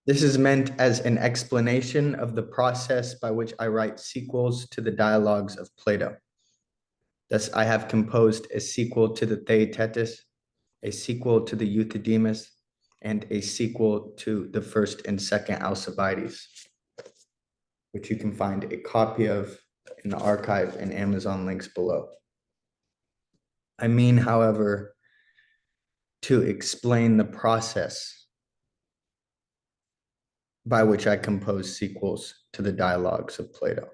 This is meant as an explanation of the process by which I write sequels to the dialogues of Plato. Thus, I have composed a sequel to the Theaetetus, a sequel to the Euthydemus, and a sequel to the first and second Alcibiades, which you can find a copy of in the archive and Amazon links below. I mean, however, to explain the process by which I compose sequels to the dialogues of Plato.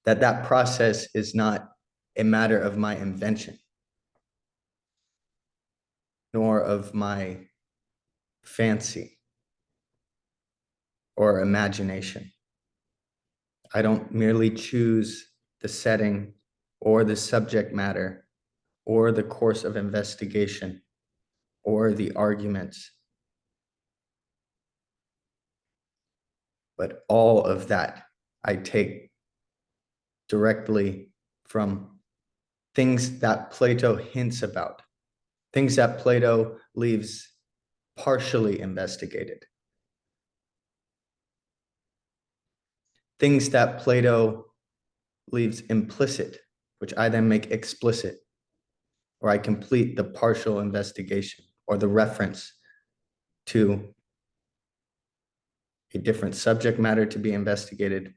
That process is not a matter of my invention, nor of my fancy or imagination. I don't merely choose the setting or the subject matter or the course of investigation or the arguments, but all of that I take directly from things that Plato hints about, things that Plato leaves partially investigated, things that Plato leaves implicit, which I then make explicit, or I complete the partial investigation or the reference to a different subject matter to be investigated,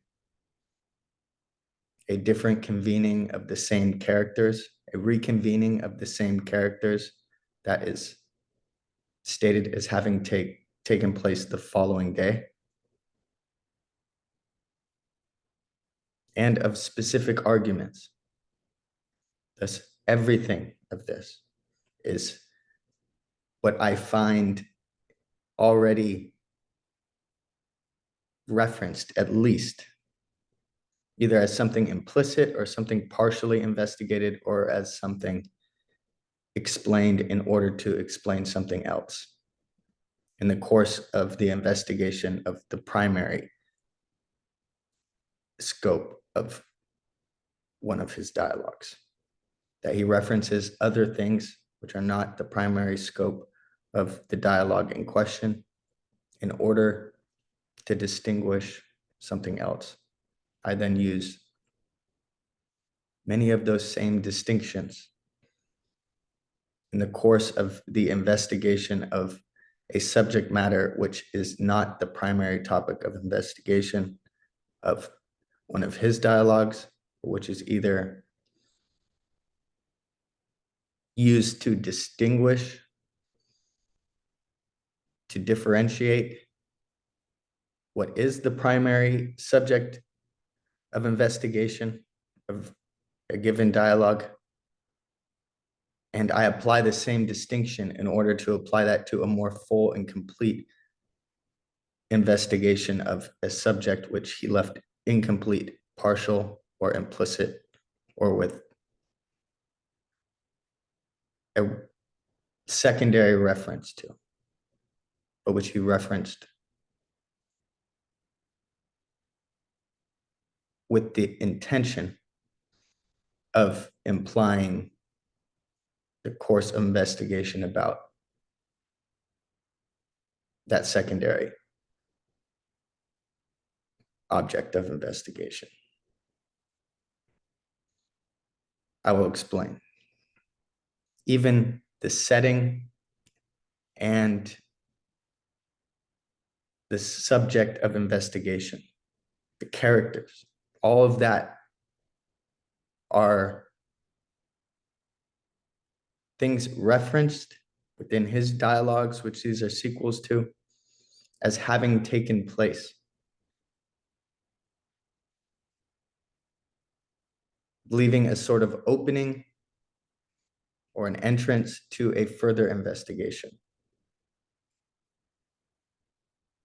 a different convening of the same characters, a reconvening of the same characters that is stated as having taken place the following day, and of specific arguments. Thus, everything of this is what I find already referenced, at least, either as something implicit or something partially investigated, or as something explained in order to explain something else in the course of the investigation of the primary scope of one of his dialogues. That he references other things which are not the primary scope of the dialogue in question in order to distinguish something else. I then use many of those same distinctions in the course of the investigation of a subject matter which is not the primary topic of investigation of one of his dialogues, which is either used to distinguish, to differentiate what is the primary subject of investigation of a given dialogue. And I apply the same distinction in order to apply that to a more full and complete investigation of a subject which he left incomplete, partial, or implicit, or with a secondary reference to, but which he referenced with the intention of implying the course of investigation about that secondary object of investigation. I will explain. Even the setting and the subject of investigation, the characters, all of that are things referenced within his dialogues, which these are sequels to, as having taken place, leaving a sort of opening or an entrance to a further investigation,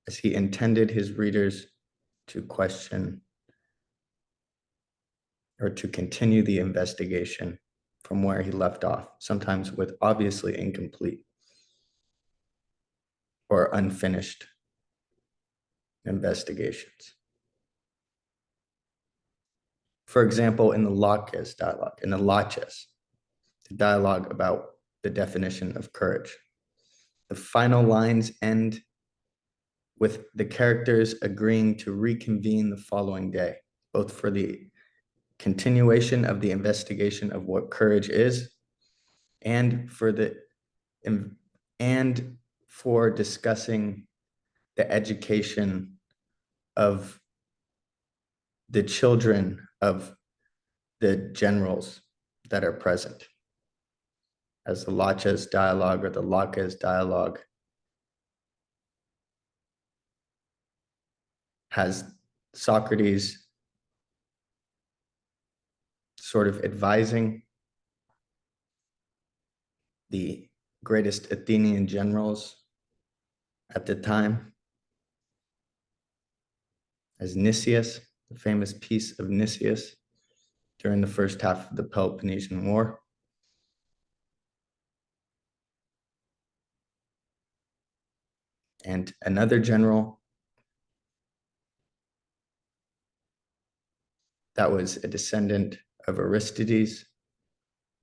as he intended his readers to question or to continue the investigation from where he left off, sometimes with obviously incomplete or unfinished investigations. For example, in the Laches dialogue, in the Laches, the dialogue about the definition of courage, the final lines end with the characters agreeing to reconvene the following day, both for the continuation of the investigation of what courage is and for discussing the education of the children of the generals that are present, as the Laches dialogue or the Laches dialogue has Socrates sort of advising the greatest Athenian generals at the time, as Nicias, the famous piece of Nicias during the first half of the Peloponnesian War. And another general that was a descendant of Aristides,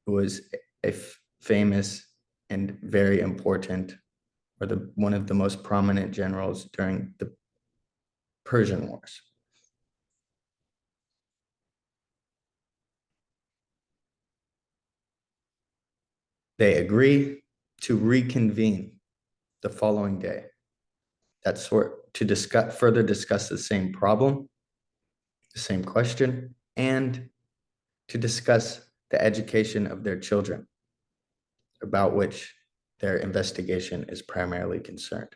who was a famous and very important, or one of the most prominent generals during the Persian Wars. They agree to reconvene the following day. That's to further discuss the same problem, the same question, and to discuss the education of their children, about which their investigation is primarily concerned.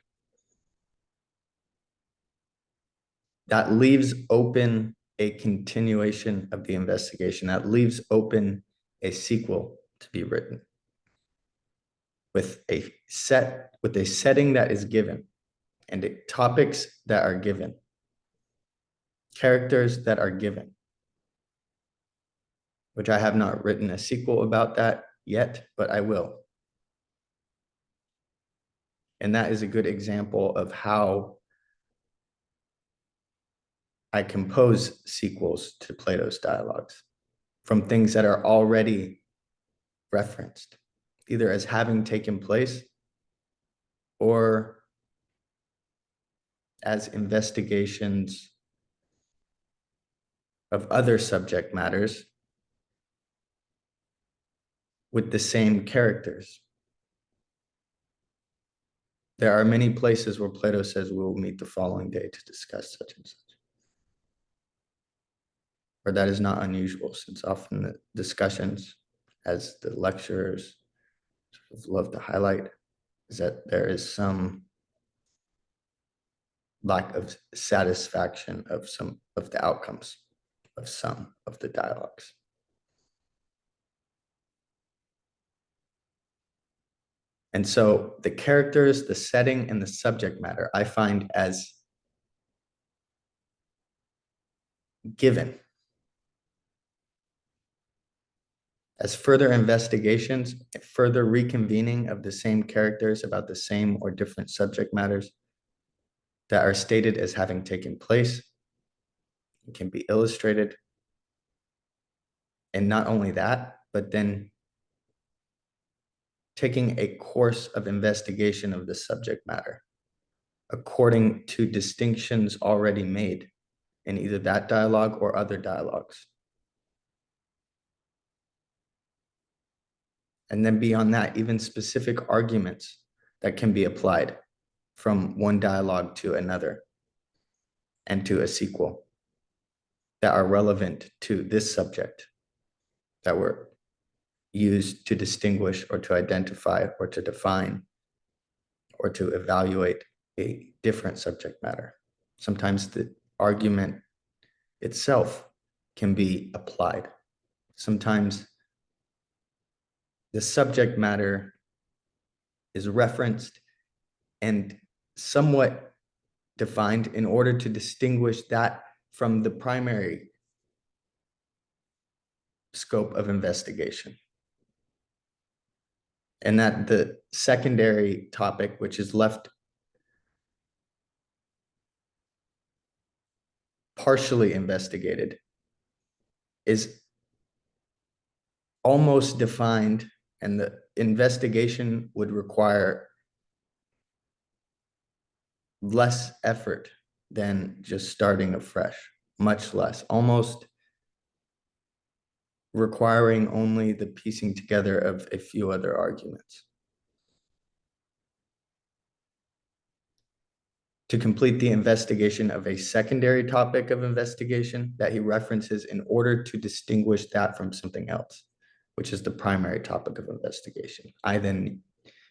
That leaves open a continuation of the investigation. That leaves open a sequel to be written with a setting that is given and topics that are given, characters that are given, which I have not written a sequel about that yet, but I will. And that is a good example of how I compose sequels to Plato's dialogues from things that are already referenced, either as having taken place or as investigations of other subject matters with the same characters. There are many places where Plato says we will meet the following day to discuss such and such. Or that is not unusual, since often the discussions, as the lecturers love to highlight, is that there is some lack of satisfaction of some of the outcomes of some of the dialogues. And so the characters, the setting, and the subject matter I find as given. As further investigations, further reconvening of the same characters about the same or different subject matters that are stated as having taken place, it can be illustrated. And not only that, but then taking a course of investigation of the subject matter according to distinctions already made in either that dialogue or other dialogues. And then beyond that, even specific arguments that can be applied from one dialogue to another and to a sequel that are relevant to this subject that were used to distinguish or to identify or to define or to evaluate a different subject matter. Sometimes the argument itself can be applied. Sometimes the subject matter is referenced and somewhat defined in order to distinguish that from the primary scope of investigation. And that the secondary topic, which is left partially investigated, is almost defined, and the investigation would require less effort than just starting afresh, much less, almost requiring only the piecing together of a few other arguments. To complete the investigation of a secondary topic of investigation that he references in order to distinguish that from something else, which is the primary topic of investigation. I then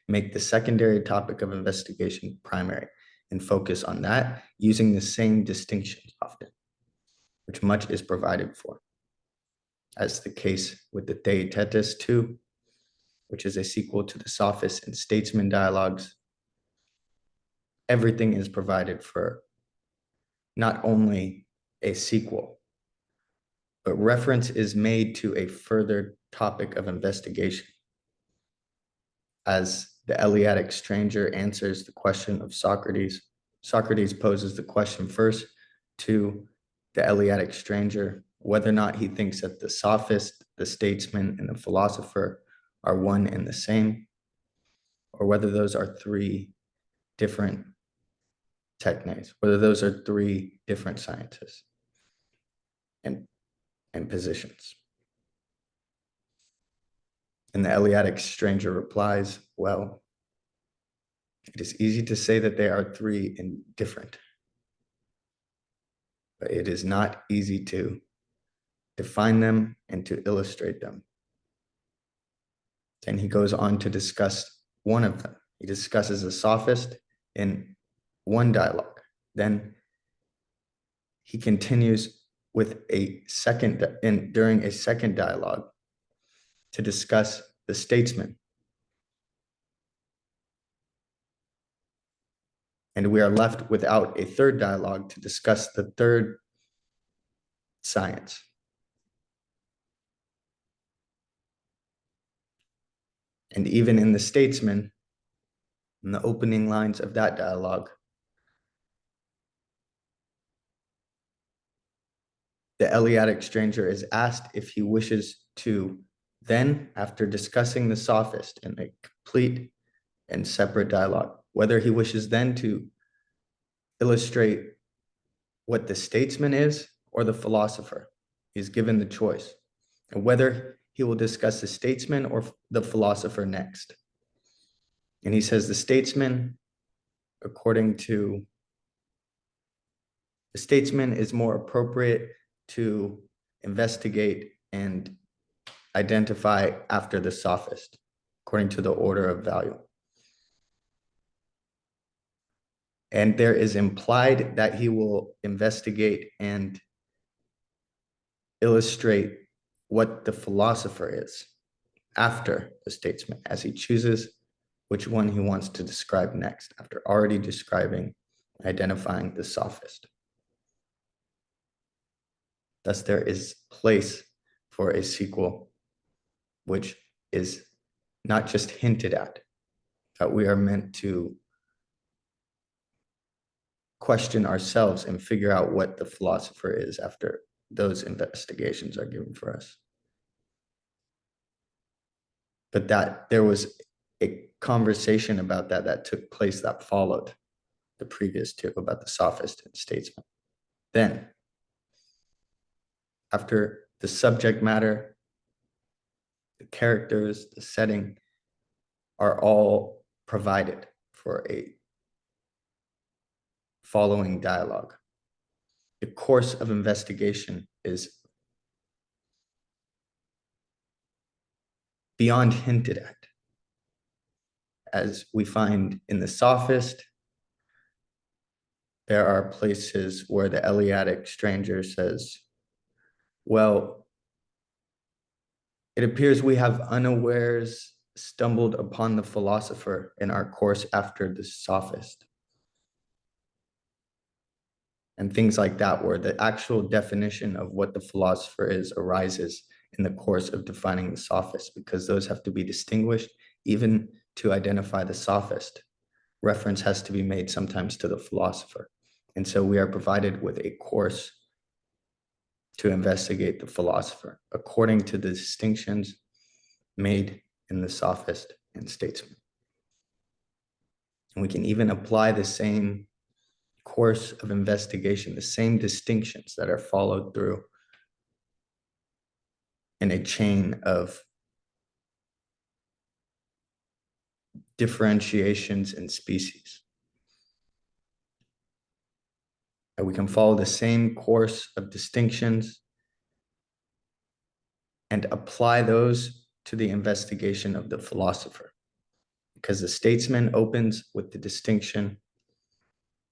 make the secondary topic of investigation primary and focus on that using the same distinctions often, which much is provided for, as the case with the Theaetetus 2, which is a sequel to the Sophist and Statesman dialogues. Everything is provided for not only a sequel, but reference is made to a further topic of investigation, as the Eleatic stranger answers the question of Socrates. Socrates poses the question first to the Eleatic stranger, whether or not he thinks that the sophist, the statesman, and the philosopher are one and the same, or whether those are three different techniques, whether those are three different sciences and positions. And the Eleatic stranger replies, well, it is easy to say that they are three and different, but it is not easy to define them and to illustrate them. Then he goes on to discuss one of them. He discusses a sophist in one dialogue. Then he continues with a second, during a second dialogue, to discuss the statesman. And we are left without a third dialogue to discuss the third science. And even in the statesman, in the opening lines of that dialogue, the Eleatic stranger is asked if he wishes to then, after discussing the sophist in a complete and separate dialogue, whether he wishes then to illustrate what the statesman is or the philosopher. He's given the choice, and whether he will discuss the statesman or the philosopher next. And he says the statesman, according to the statesman, is more appropriate to investigate and identify after the sophist, according to the order of value. And there is implied that he will investigate and illustrate what the philosopher is after the statesman, as he chooses which one he wants to describe next, after already describing, identifying the sophist. Thus, there is place for a sequel, which is not just hinted at, that we are meant to question ourselves and figure out what the philosopher is after those investigations are given for us. But that there was a conversation about that took place that followed the previous two about the sophist and statesman. Then, after the subject matter, the characters, the setting are all provided for a following dialogue, the course of investigation is beyond hinted at. As we find in the sophist, there are places where the Eleatic stranger says, well, it appears we have unawares stumbled upon the philosopher in our course after the sophist. And things like that, where the actual definition of what the philosopher is arises in the course of defining the sophist, because those have to be distinguished. Even to identify the sophist, reference has to be made sometimes to the philosopher. And so we are provided with a course to investigate the philosopher according to the distinctions made in the sophist and statesman. And we can even apply the same course of investigation, the same distinctions that are followed through in a chain of differentiations in species. And we can follow the same course of distinctions and apply those to the investigation of the philosopher, because the statesman opens with the distinction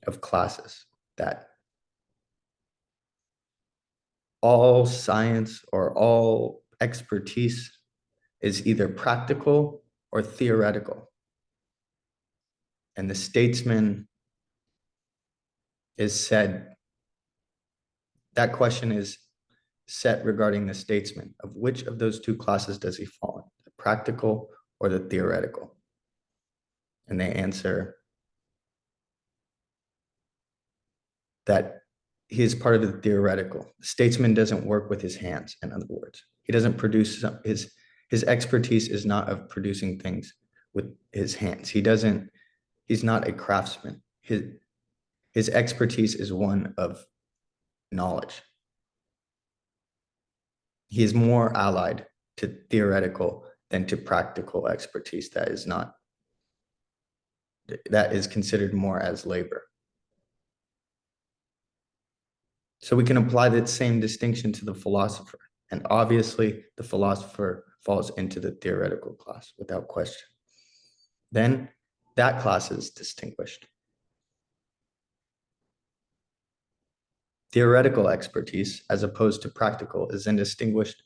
of classes, that all science or all expertise is either practical or theoretical. And the statesman is said, that question is set regarding the statesman, of which of those two classes does he fall in, the practical or the theoretical? And they answer that he is part of the theoretical. The statesman doesn't work with his hands, in other words. He doesn't produce his expertise is not of producing things with his hands. He's not a craftsman. His expertise is one of knowledge. He is more allied to theoretical than to practical expertise that is considered more as labor. So we can apply that same distinction to the philosopher. And obviously, the philosopher falls into the theoretical class without question. Then that class is distinguished. Theoretical expertise, as opposed to practical, is then distinguished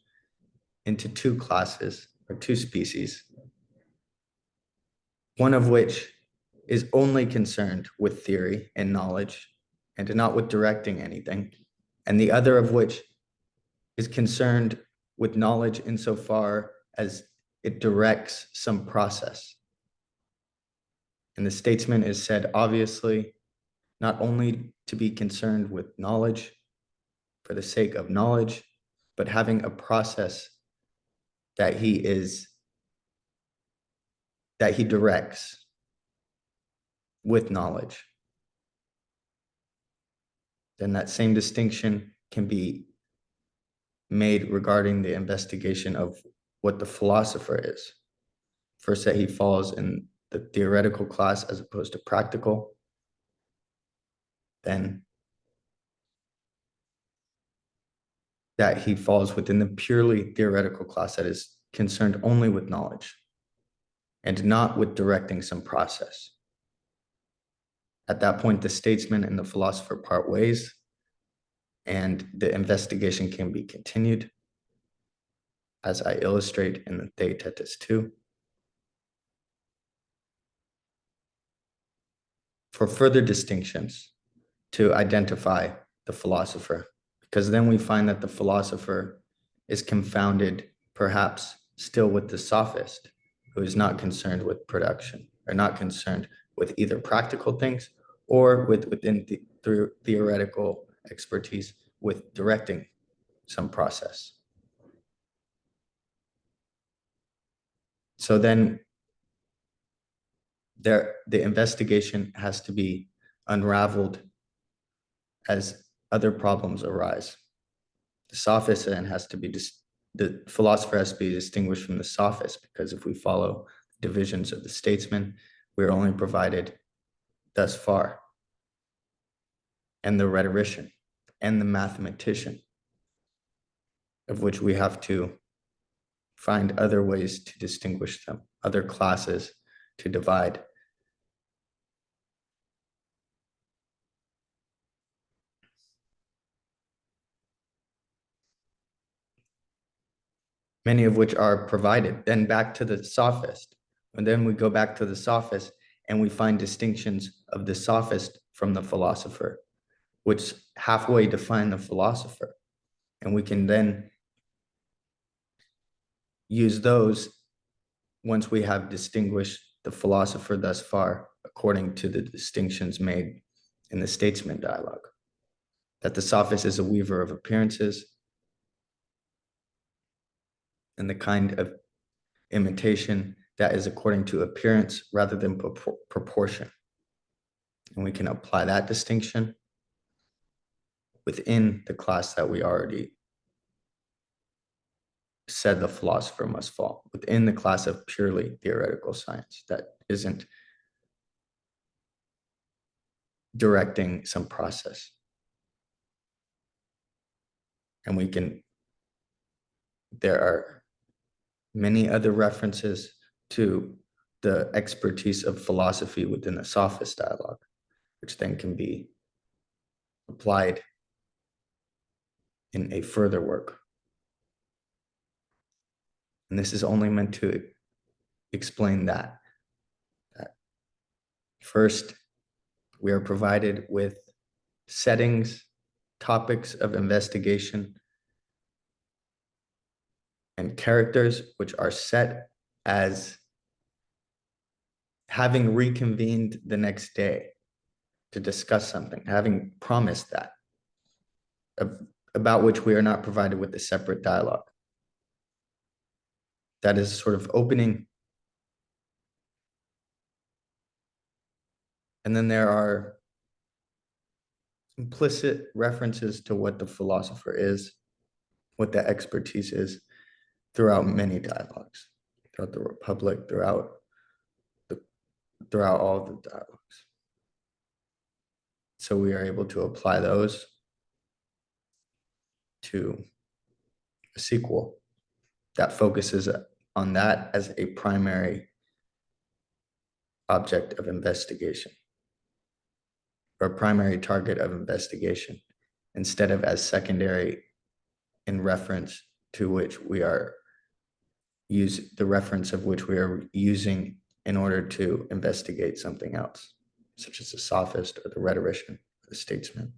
into two classes or two species, one of which is only concerned with theory and knowledge and not with directing anything, and the other of which is concerned with knowledge insofar as it directs some process. And the statesman is said, obviously, not only to be concerned with knowledge for the sake of knowledge, but having a process that he directs with knowledge. Then that same distinction can be made regarding the investigation of what the philosopher is. First, that he falls in the theoretical class as opposed to practical. Then that he falls within the purely theoretical class that is concerned only with knowledge and not with directing some process. At that point, the statesman and the philosopher part ways, and the investigation can be continued, as I illustrate in the Theaetetus 2. For further distinctions to identify the philosopher, because then we find that the philosopher is confounded perhaps still with the sophist, who is not concerned with production, or not concerned with either practical things or within the theoretical expertise with directing some process. So then the investigation has to be unraveled as other problems arise. The sophist then has to be, the philosopher has to be distinguished from the sophist, because if we follow divisions of the statesman, we're only provided thus far. And the rhetorician and the mathematician, of which we have to find other ways to distinguish them, other classes to divide. Many of which are provided. Then back to the sophist. And then we go back to the sophist and we find distinctions of the sophist from the philosopher, which halfway define the philosopher. And we can then use those once we have distinguished the philosopher thus far, according to the distinctions made in the statesman dialogue. That the sophist is a weaver of appearances, and the kind of imitation that is according to appearance rather than proportion. And we can apply that distinction within the class that we already said the philosopher must fall, within the class of purely theoretical science that isn't directing some process. And there are many other references to the expertise of philosophy within the sophist dialogue, which then can be applied in a further work. And this is only meant to explain that first, we are provided with settings, topics of investigation, and characters which are set as having reconvened the next day to discuss something, having promised that, about which we are not provided with a separate dialogue. That is sort of opening. And then there are implicit references to what the philosopher is, what the expertise is throughout many dialogues, throughout the Republic, throughout all the dialogues. So we are able to apply those to a sequel that focuses on that as a primary object of investigation or a primary target of investigation instead of as secondary in reference to which we are the reference of which we are using in order to investigate something else, such as the sophist or the rhetorician or the statesman.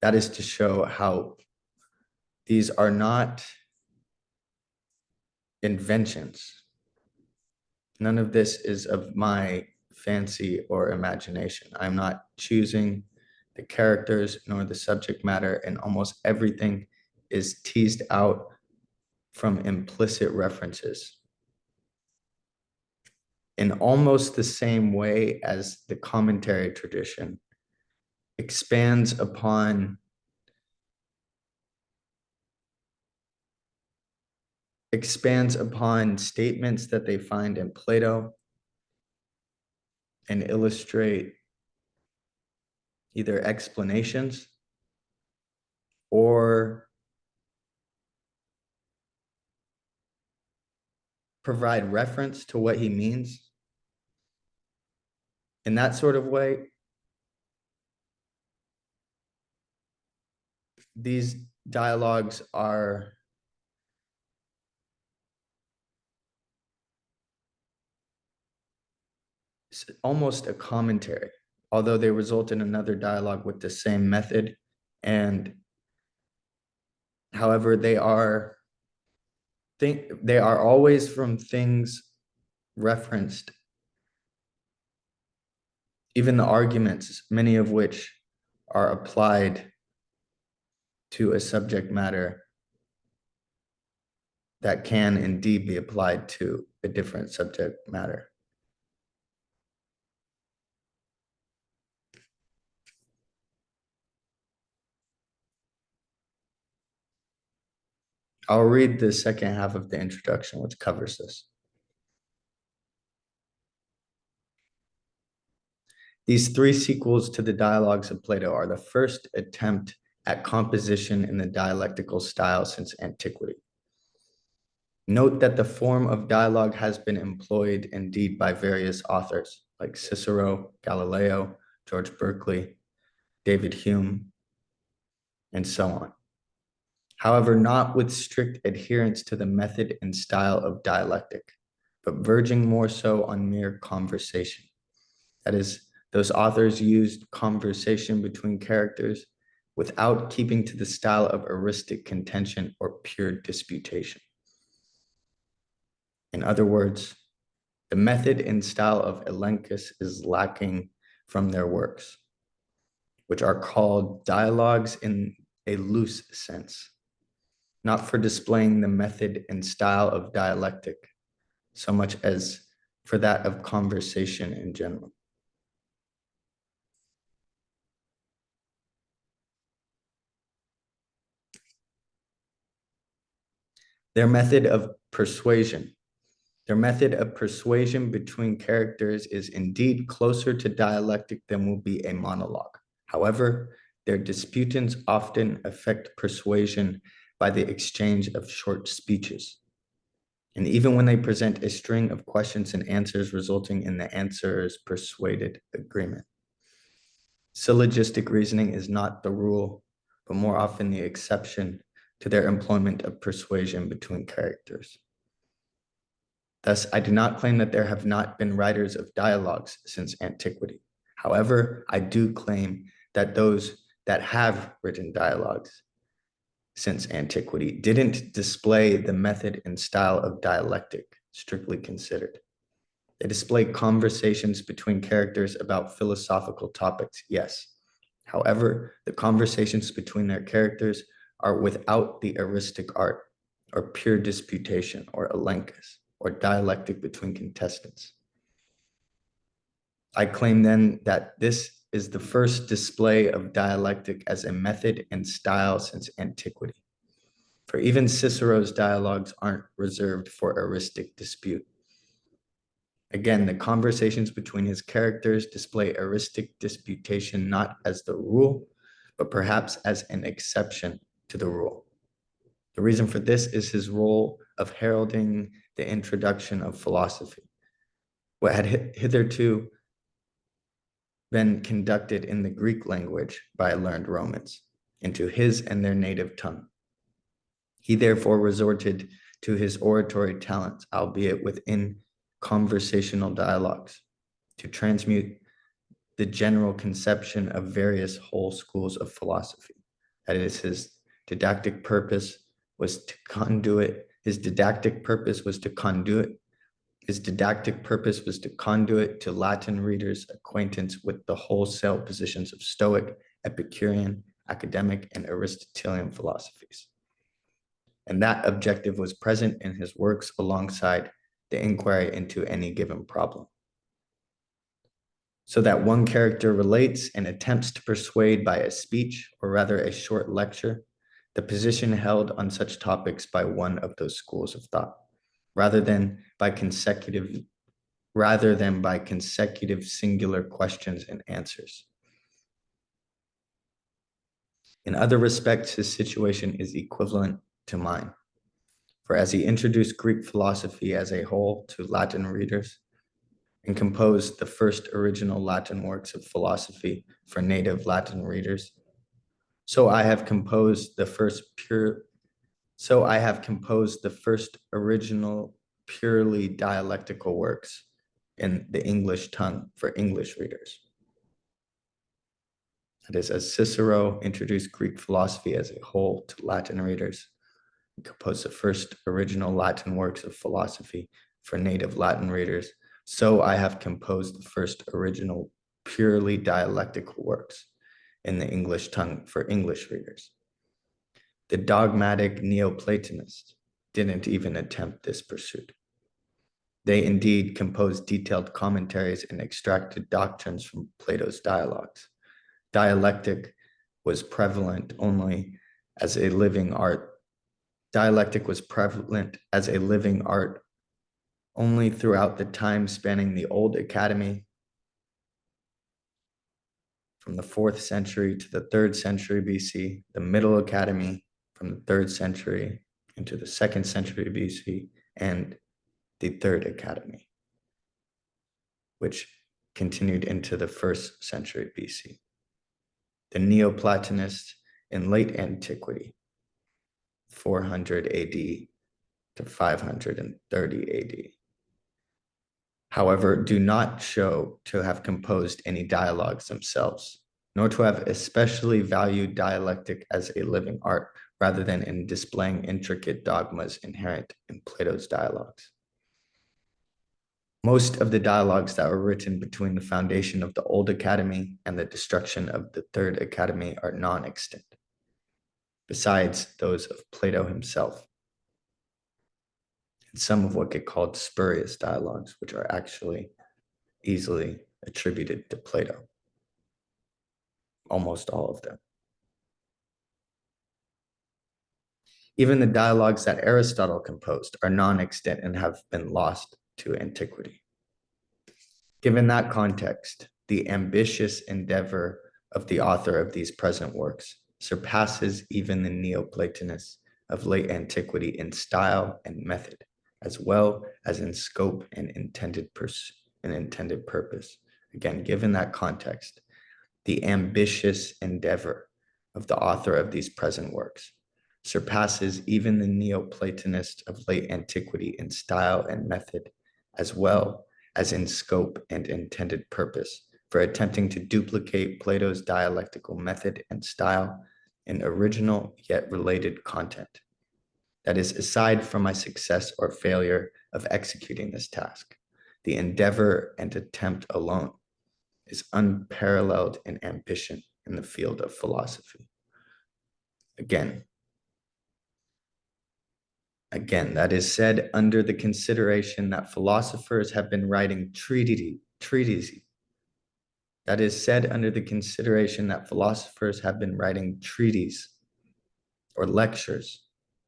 That is to show how these are not inventions. None of this is of my fancy or imagination. I'm not choosing the characters nor the subject matter, and almost everything is teased out from implicit references in almost the same way as the commentary tradition expands upon statements that they find in Plato and illustrate either explanations or provide reference to what he means. In that sort of way, these dialogues are almost a commentary, although they result in another dialogue with the same method. And however, they are always from things referenced, even the arguments, many of which are applied to a subject matter that can indeed be applied to a different subject matter. I'll read the second half of the introduction, which covers this. These three sequels to the dialogues of Plato are the first attempt at composition in the dialectical style since antiquity. Note that the form of dialogue has been employed indeed by various authors like Cicero, Galileo, George Berkeley, David Hume, and so on. However, not with strict adherence to the method and style of dialectic, but verging more so on mere conversation. That is, those authors used conversation between characters without keeping to the style of eristic contention or pure disputation. In other words, the method and style of Elenchus is lacking from their works, which are called dialogues in a loose sense, not for displaying the method and style of dialectic, so much as for that of conversation in general. Their method of persuasion. Their method of persuasion between characters is indeed closer to dialectic than will be a monologue. However, their disputants often affect persuasion by the exchange of short speeches. And even when they present a string of questions and answers resulting in the answerer's persuaded agreement. Syllogistic reasoning is not the rule, but more often the exception to their employment of persuasion between characters. Thus, I do not claim that there have not been writers of dialogues since antiquity. However, I do claim that those that have written dialogues since antiquity didn't display the method and style of dialectic, strictly considered. They display conversations between characters about philosophical topics, yes. However, the conversations between their characters are without the eristic art, or pure disputation, or elenchus, or dialectic between contestants. I claim then that this is the first display of dialectic as a method and style since antiquity. For even Cicero's dialogues aren't reserved for eristic dispute. Again, the conversations between his characters display eristic disputation not as the rule, but perhaps as an exception to the rule. The reason for this is his role of heralding the introduction of philosophy. What had hitherto been conducted in the Greek language by learned Romans into his and their native tongue. He therefore resorted to his oratory talents, albeit within conversational dialogues, to transmute the general conception of various whole schools of philosophy. That is, his didactic purpose was to conduit to Latin readers' acquaintance with the wholesale positions of Stoic, Epicurean, academic, and Aristotelian philosophies. And that objective was present in his works alongside the inquiry into any given problem. So that one character relates and attempts to persuade by a speech, or rather a short lecture, the position held on such topics by one of those schools of thought, rather than by consecutive singular questions and answers. In other respects, his situation is equivalent to mine. For as he introduced Greek philosophy as a whole to Latin readers and composed the first original Latin works of philosophy for native Latin readers, so I have composed the first original purely dialectical works in the English tongue for English readers. That is, as Cicero introduced Greek philosophy as a whole to Latin readers, and composed the first original Latin works of philosophy for native Latin readers, so I have composed the first original purely dialectical works in the English tongue for English readers. The dogmatic Neoplatonists didn't even attempt this pursuit. They indeed composed detailed commentaries and extracted doctrines from Plato's dialogues. Dialectic was prevalent only as a living art. Dialectic was prevalent as a living art only throughout the time spanning the Old Academy from the 4th century to the 3rd century BC, the Middle Academy from the 3rd century into the 2nd century BC, and the 3rd Academy, which continued into the 1st century BC. The Neoplatonists in late antiquity, 400 AD to 530 AD, however, do not show to have composed any dialogues themselves, nor to have especially valued dialectic as a living art, rather than in displaying intricate dogmas inherent in Plato's dialogues. Most of the dialogues that were written between the foundation of the Old Academy and the destruction of the 3rd Academy are non-extant, besides those of Plato himself. and some of what get called spurious dialogues, which are actually easily attributed to Plato, almost all of them. Even the dialogues that Aristotle composed are non-extant and have been lost to antiquity. Given that context, the ambitious endeavor of the author of these present works surpasses even the Neoplatonists of late antiquity in style and method, as well as in scope and intended purpose. Again, given that context, the ambitious endeavor of the author of these present works surpasses even the Neoplatonists of late antiquity in style and method, as well as in scope and intended purpose, for attempting to duplicate Plato's dialectical method and style in original yet related content. That is, aside from my success or failure of executing this task, the endeavor and attempt alone is unparalleled in ambition in the field of philosophy. Again, that is said under the consideration that philosophers have been writing treatises. That is said under the consideration that philosophers have been writing treatises or lectures,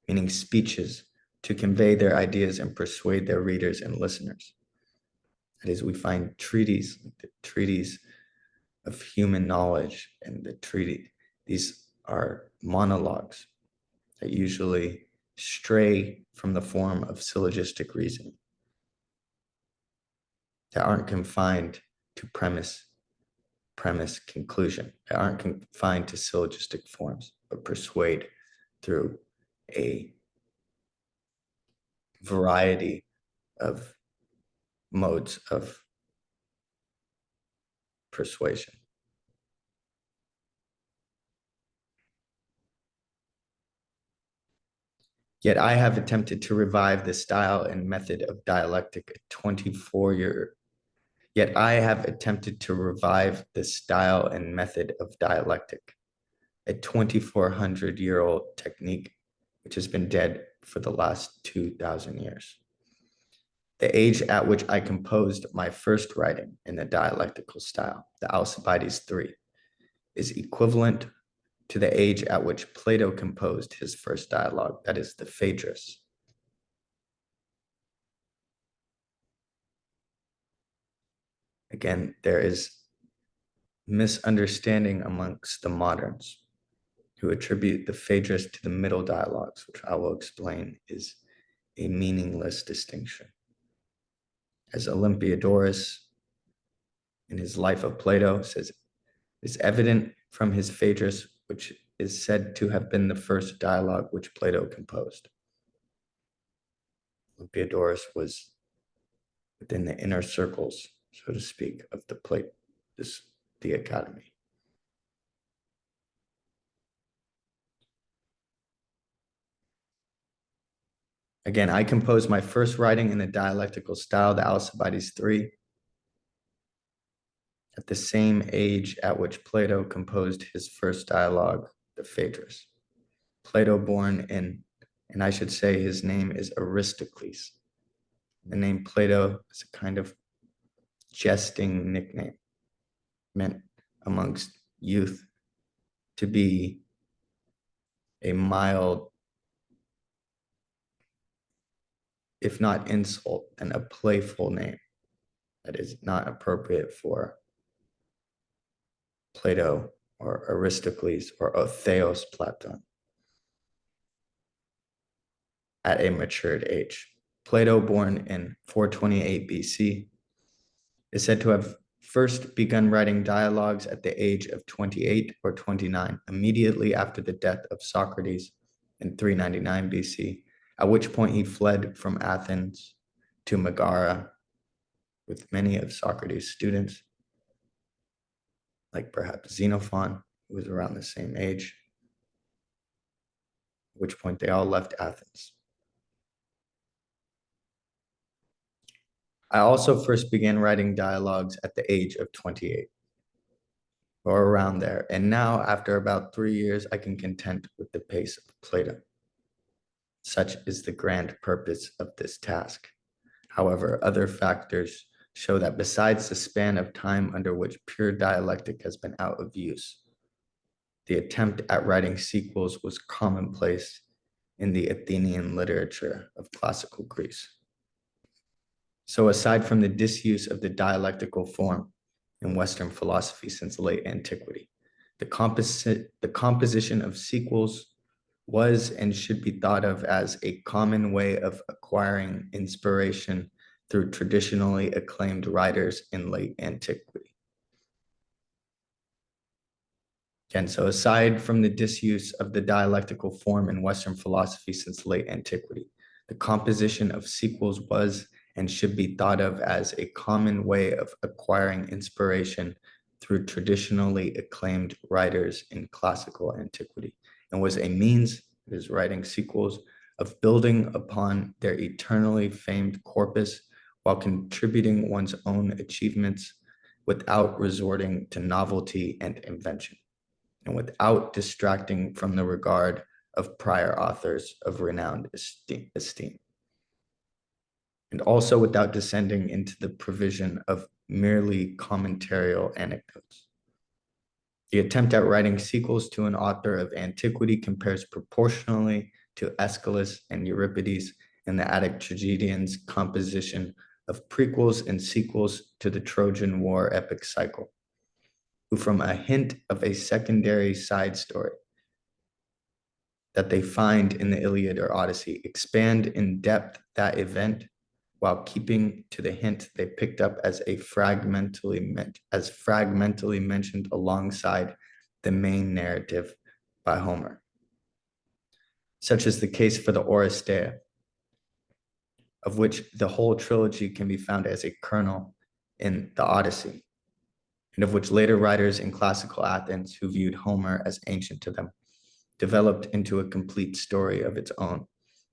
meaning speeches, to convey their ideas and persuade their readers and listeners. That is, we find treatises, the treatise of human knowledge, and the treatise. These are monologues that usually stray from the form of syllogistic reasoning, that aren't confined to premise, conclusion, that aren't confined to syllogistic forms, but persuade through a variety of modes of persuasion. Yet I have attempted to revive the style and method of dialectic at 24-year. Yet I have attempted to revive the style and method of dialectic, a 2,400-year-old technique which has been dead for the last 2,000 years. The age at which I composed my first writing in the dialectical style, the Alcibiades III, is equivalent to the age at which Plato composed his first dialogue, that is the Phaedrus. Again, there is misunderstanding amongst the moderns who attribute the Phaedrus to the middle dialogues, which I will explain is a meaningless distinction. As Olympiodorus, in his Life of Plato, says, it's evident from his Phaedrus, which is said to have been the first dialogue which Plato composed. Olympiodorus was within the inner circles, so to speak, of the academy. Again, I composed my first writing in the dialectical style, the Alcibiades III, at the same age at which Plato composed his first dialogue, the Phaedrus. Plato born in, and I should say his name is Aristocles. The name Plato is a kind of jesting nickname meant amongst youth to be a mild, if not insult, then a playful name that is not appropriate for Plato or Aristocles or Otheos Platon at a matured age. Plato, born in 428 BC, is said to have first begun writing dialogues at the age of 28 or 29, immediately after the death of Socrates in 399 BC, at which point he fled from Athens to Megara with many of Socrates' students, like perhaps Xenophon, who was around the same age, at which point they all left Athens. I also first began writing dialogues at the age of 28 or around there. And now, after about 3 years, I can content with the pace of Plato. Such is the grand purpose of this task. However, other factors show that besides the span of time under which pure dialectic has been out of use, the attempt at writing sequels was commonplace in the Athenian literature of classical Greece. So aside from the disuse of the dialectical form in Western philosophy since late antiquity, the composition of sequels was and should be thought of as a common way of acquiring inspiration through traditionally acclaimed writers in late antiquity. Again, so aside from the disuse of the dialectical form in Western philosophy since late antiquity, the composition of sequels was and should be thought of as a common way of acquiring inspiration through traditionally acclaimed writers in classical antiquity, and was a means, his writing sequels, of building upon their eternally famed corpus while contributing one's own achievements without resorting to novelty and invention, and without distracting from the regard of prior authors of renowned esteem, and also without descending into the provision of merely commentarial anecdotes. The attempt at writing sequels to an author of antiquity compares proportionally to Aeschylus and Euripides in the Attic tragedians' composition of prequels and sequels to the Trojan War epic cycle, who from a hint of a secondary side story that they find in the Iliad or Odyssey expand in depth that event while keeping to the hint they picked up as fragmentally mentioned alongside the main narrative by Homer. Such is the case for the Oresteia, of which the whole trilogy can be found as a kernel in the Odyssey, and of which later writers in classical Athens who viewed Homer as ancient to them developed into a complete story of its own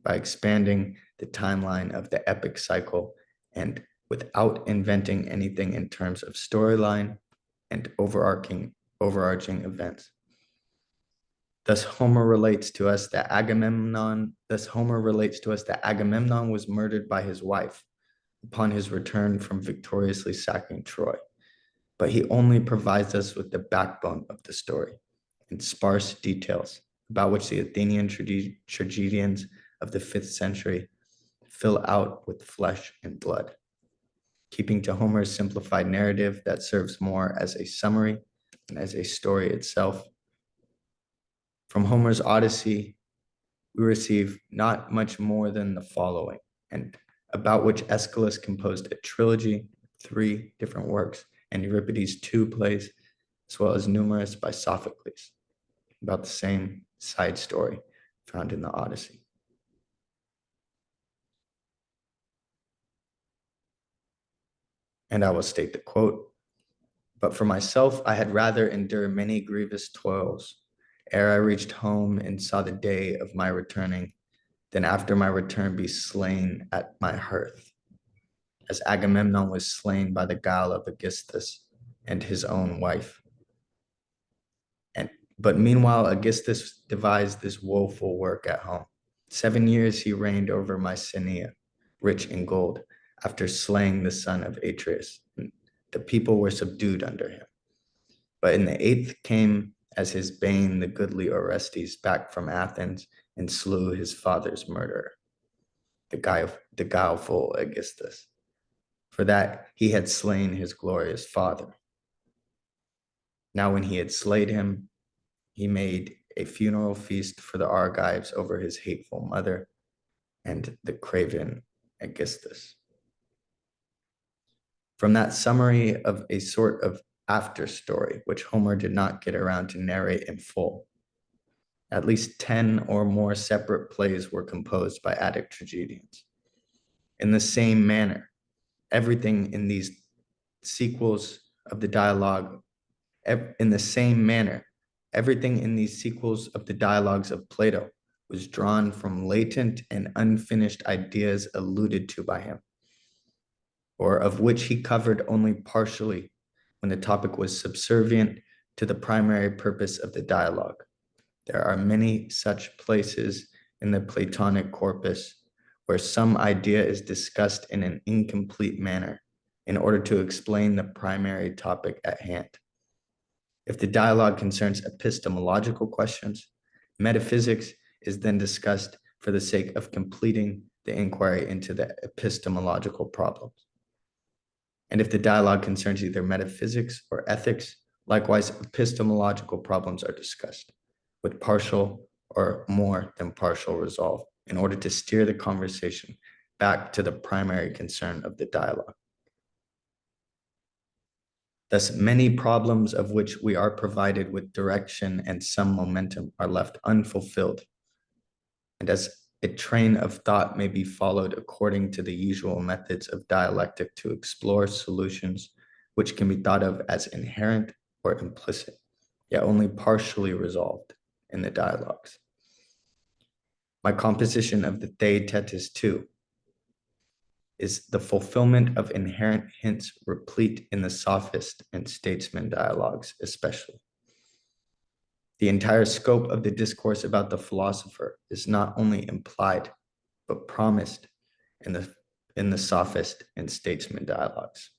by expanding the timeline of the epic cycle and without inventing anything in terms of storyline and overarching events. Thus Homer relates to us that Agamemnon was murdered by his wife upon his return from victoriously sacking Troy. But he only provides us with the backbone of the story and sparse details about which the Athenian tragedians of the 5th century fill out with flesh and blood, keeping to Homer's simplified narrative that serves more as a summary than as a story itself. From Homer's Odyssey, we receive not much more than the following, and about which Aeschylus composed a trilogy, 3 different works, and Euripides 2 plays, as well as numerous by Sophocles, about the same side story found in the Odyssey. And I will state the quote, "But for myself, I had rather endure many grievous toils ere I reached home and saw the day of my returning, than after my return be slain at my hearth, as Agamemnon was slain by the guile of Aegisthus and his own wife. But meanwhile, Aegisthus devised this woeful work at home. 7 years he reigned over Mycenae, rich in gold, after slaying the son of Atreus. The people were subdued under him. But in the 8th came as his bane the goodly Orestes back from Athens and slew his father's murderer, the guileful Aegisthus, for that he had slain his glorious father. Now when he had slayed him, he made a funeral feast for the Argives over his hateful mother and the craven Aegisthus." From that summary of a sort of after story, which Homer did not get around to narrate in full, at least 10 or more separate plays were composed by Attic tragedians. In the same manner, everything in these sequels of the dialogues of Plato was drawn from latent and unfinished ideas alluded to by him, or of which he covered only partially when the topic was subservient to the primary purpose of the dialogue. There are many such places in the Platonic corpus, where some idea is discussed in an incomplete manner in order to explain the primary topic at hand. If the dialogue concerns epistemological questions, metaphysics is then discussed for the sake of completing the inquiry into the epistemological problems. And if the dialogue concerns either metaphysics or ethics, likewise, epistemological problems are discussed with partial or more than partial resolve in order to steer the conversation back to the primary concern of the dialogue. Thus, many problems of which we are provided with direction and some momentum are left unfulfilled. And as a train of thought may be followed according to the usual methods of dialectic to explore solutions which can be thought of as inherent or implicit, yet only partially resolved in the dialogues. My composition of the Theaetetus 2 is the fulfillment of inherent hints replete in the sophist and statesman dialogues especially. The entire scope of the discourse about the philosopher is not only implied, but promised in the sophist and statesman dialogues.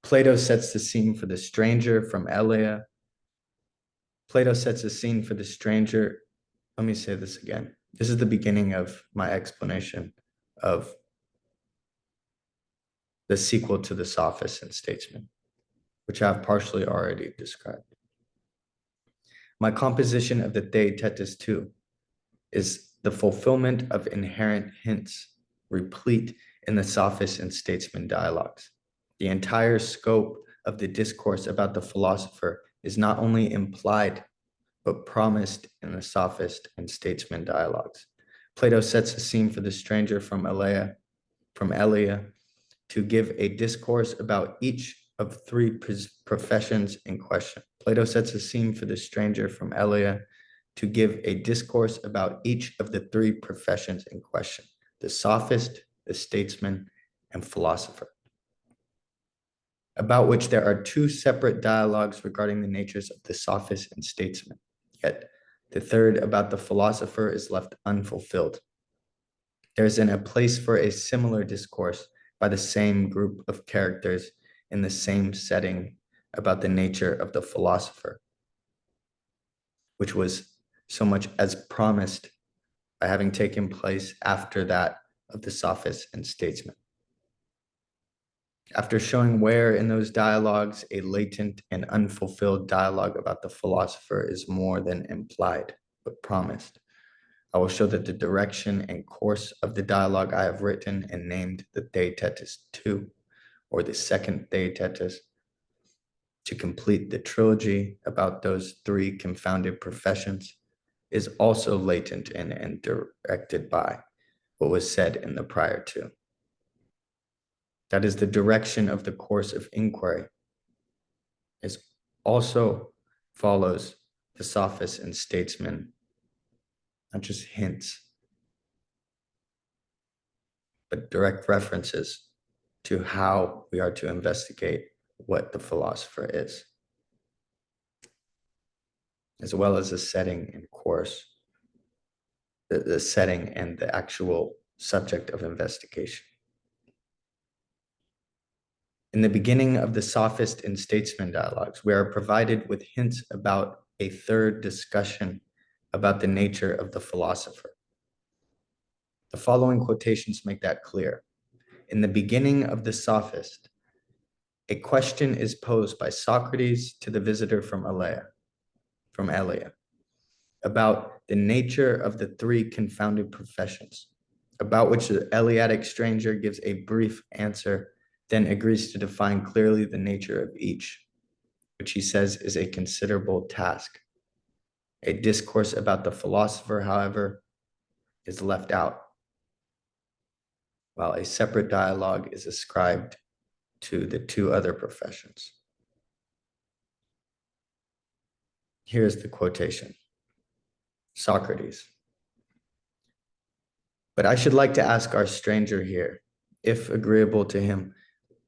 Plato sets the scene for the stranger from Elea. Plato sets a scene for the stranger. Let me say this again. This is the beginning of my explanation of the sequel to the sophist and statesman, which I have partially already described. My composition of the Theaetetus 2 is the fulfillment of inherent hints replete in the sophist and statesman dialogues. The entire scope of the discourse about the philosopher is not only implied, but promised in the sophist and statesman dialogues. Plato sets a scene for the stranger from Elea to give a discourse about each of three professions in question. Plato sets a scene for the stranger from Elea to give a discourse about each of the three professions in question: the sophist, the statesman, and philosopher, about which there are two separate dialogues regarding the natures of the sophist and statesman. Yet the third about the philosopher is left unfulfilled. There is a place for a similar discourse by the same group of characters in the same setting about the nature of the philosopher, which was so much as promised by having taken place after that of the sophist and statesman. After showing where in those dialogues a latent and unfulfilled dialogue about the philosopher is more than implied, but promised, I will show that the direction and course of the dialogue I have written and named the Theaetetus 2, or the second Theaetetus, to complete the trilogy about those three confounded professions, is also latent in and directed by what was said in the prior two. That is, the direction of the course of inquiry is also follows the sophist and statesman, not just hints, but direct references to how we are to investigate what the philosopher is, as well as the setting and course, the setting and the actual subject of investigation. In the beginning of the sophist and statesman dialogues, we are provided with hints about a third discussion about the nature of the philosopher. The following quotations make that clear. In the beginning of the sophist, a question is posed by Socrates to the visitor from Elea, about the nature of the three confounded professions, about which the Eleatic stranger gives a brief answer, then agrees to define clearly the nature of each, which he says is a considerable task. A discourse about the philosopher, however, is left out, while a separate dialogue is ascribed to the two other professions. Here's the quotation. Socrates. But I should like to ask our stranger here, if agreeable to him,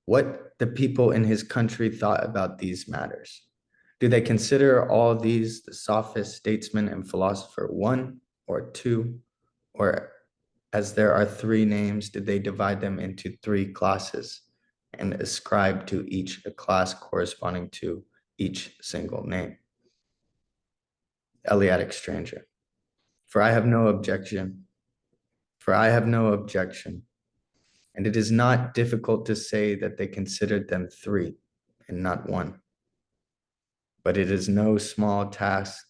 what the people in his country thought about these matters. Do they consider all these, the sophist, statesman, and philosopher, one or two Or as there are three names, did they divide them into three classes and ascribe to each a class corresponding to each single name? Eleatic stranger. For I have no objection. For I have no objection. And it is not difficult to say that they considered them three and not one. But it is no small task.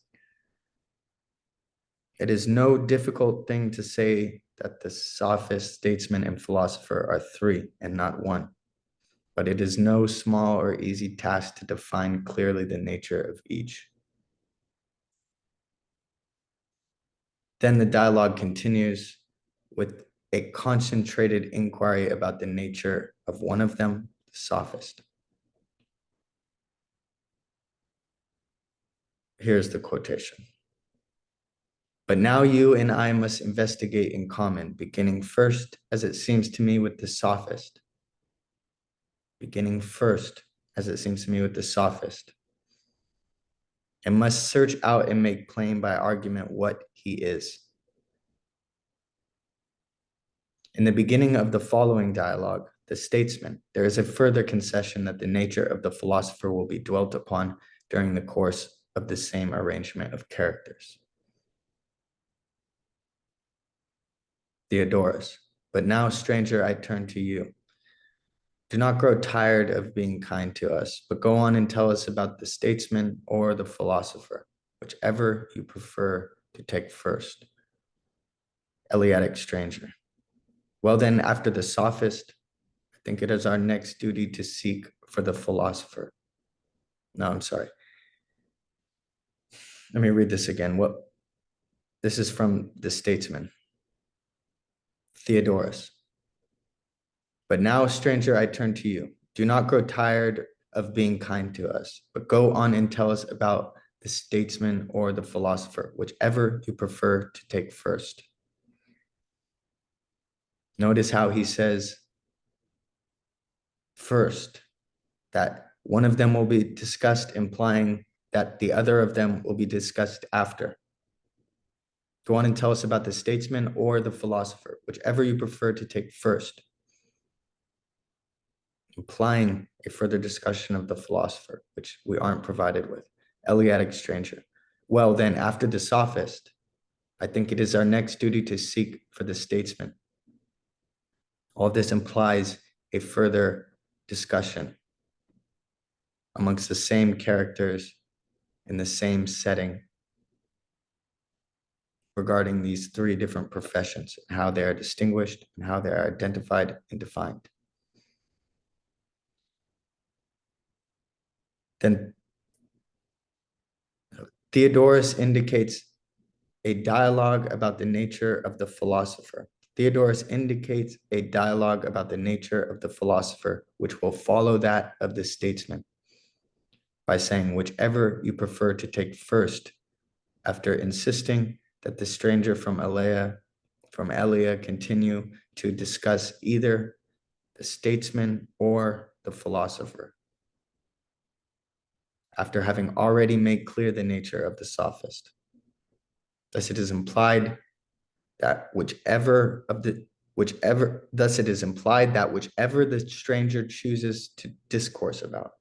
It is no difficult thing to say that the sophist, statesman, and philosopher are three and not one. But it is no small or easy task to define clearly the nature of each. Then the dialogue continues with a concentrated inquiry about the nature of one of them, the sophist. Here's the quotation. But now you and I must investigate in common, beginning first, as it seems to me, with the sophist. Beginning first, as it seems to me, with the sophist. And must search out and make plain by argument what he is. In the beginning of the following dialogue, the statesman, there is a further concession that the nature of the philosopher will be dwelt upon during the course of the same arrangement of characters. Theodorus, but now, stranger, I turn to you. Do not grow tired of being kind to us, but go on and tell us about the statesman or the philosopher, whichever you prefer to take first. Eleatic stranger. Well then, after the sophist, I think it is our next duty to seek for the philosopher. No, I'm sorry. Let me read this again. This is from the statesman. Theodorus. But now, stranger, I turn to you. Do not grow tired of being kind to us, but go on and tell us about the statesman or the philosopher, whichever you prefer to take first. Notice how he says first, that one of them will be discussed, implying that the other of them will be discussed after. Go on and tell us about the statesman or the philosopher, whichever you prefer to take first, implying a further discussion of the philosopher, which we aren't provided with. Eleatic stranger. Well, then, after the sophist, I think it is our next duty to seek for the statesman. All this implies a further discussion amongst the same characters in the same setting regarding these three different professions and how they are distinguished and how they are identified and defined. Then Theodorus indicates a dialogue about the nature of the philosopher. Theodorus indicates a dialogue about the nature of the philosopher, which will follow that of the statesman, by saying whichever you prefer to take first, after insisting that the stranger from Elea continue to discuss either the statesman or the philosopher, after having already made clear the nature of the sophist. Thus it is implied that whichever the stranger chooses to discourse about.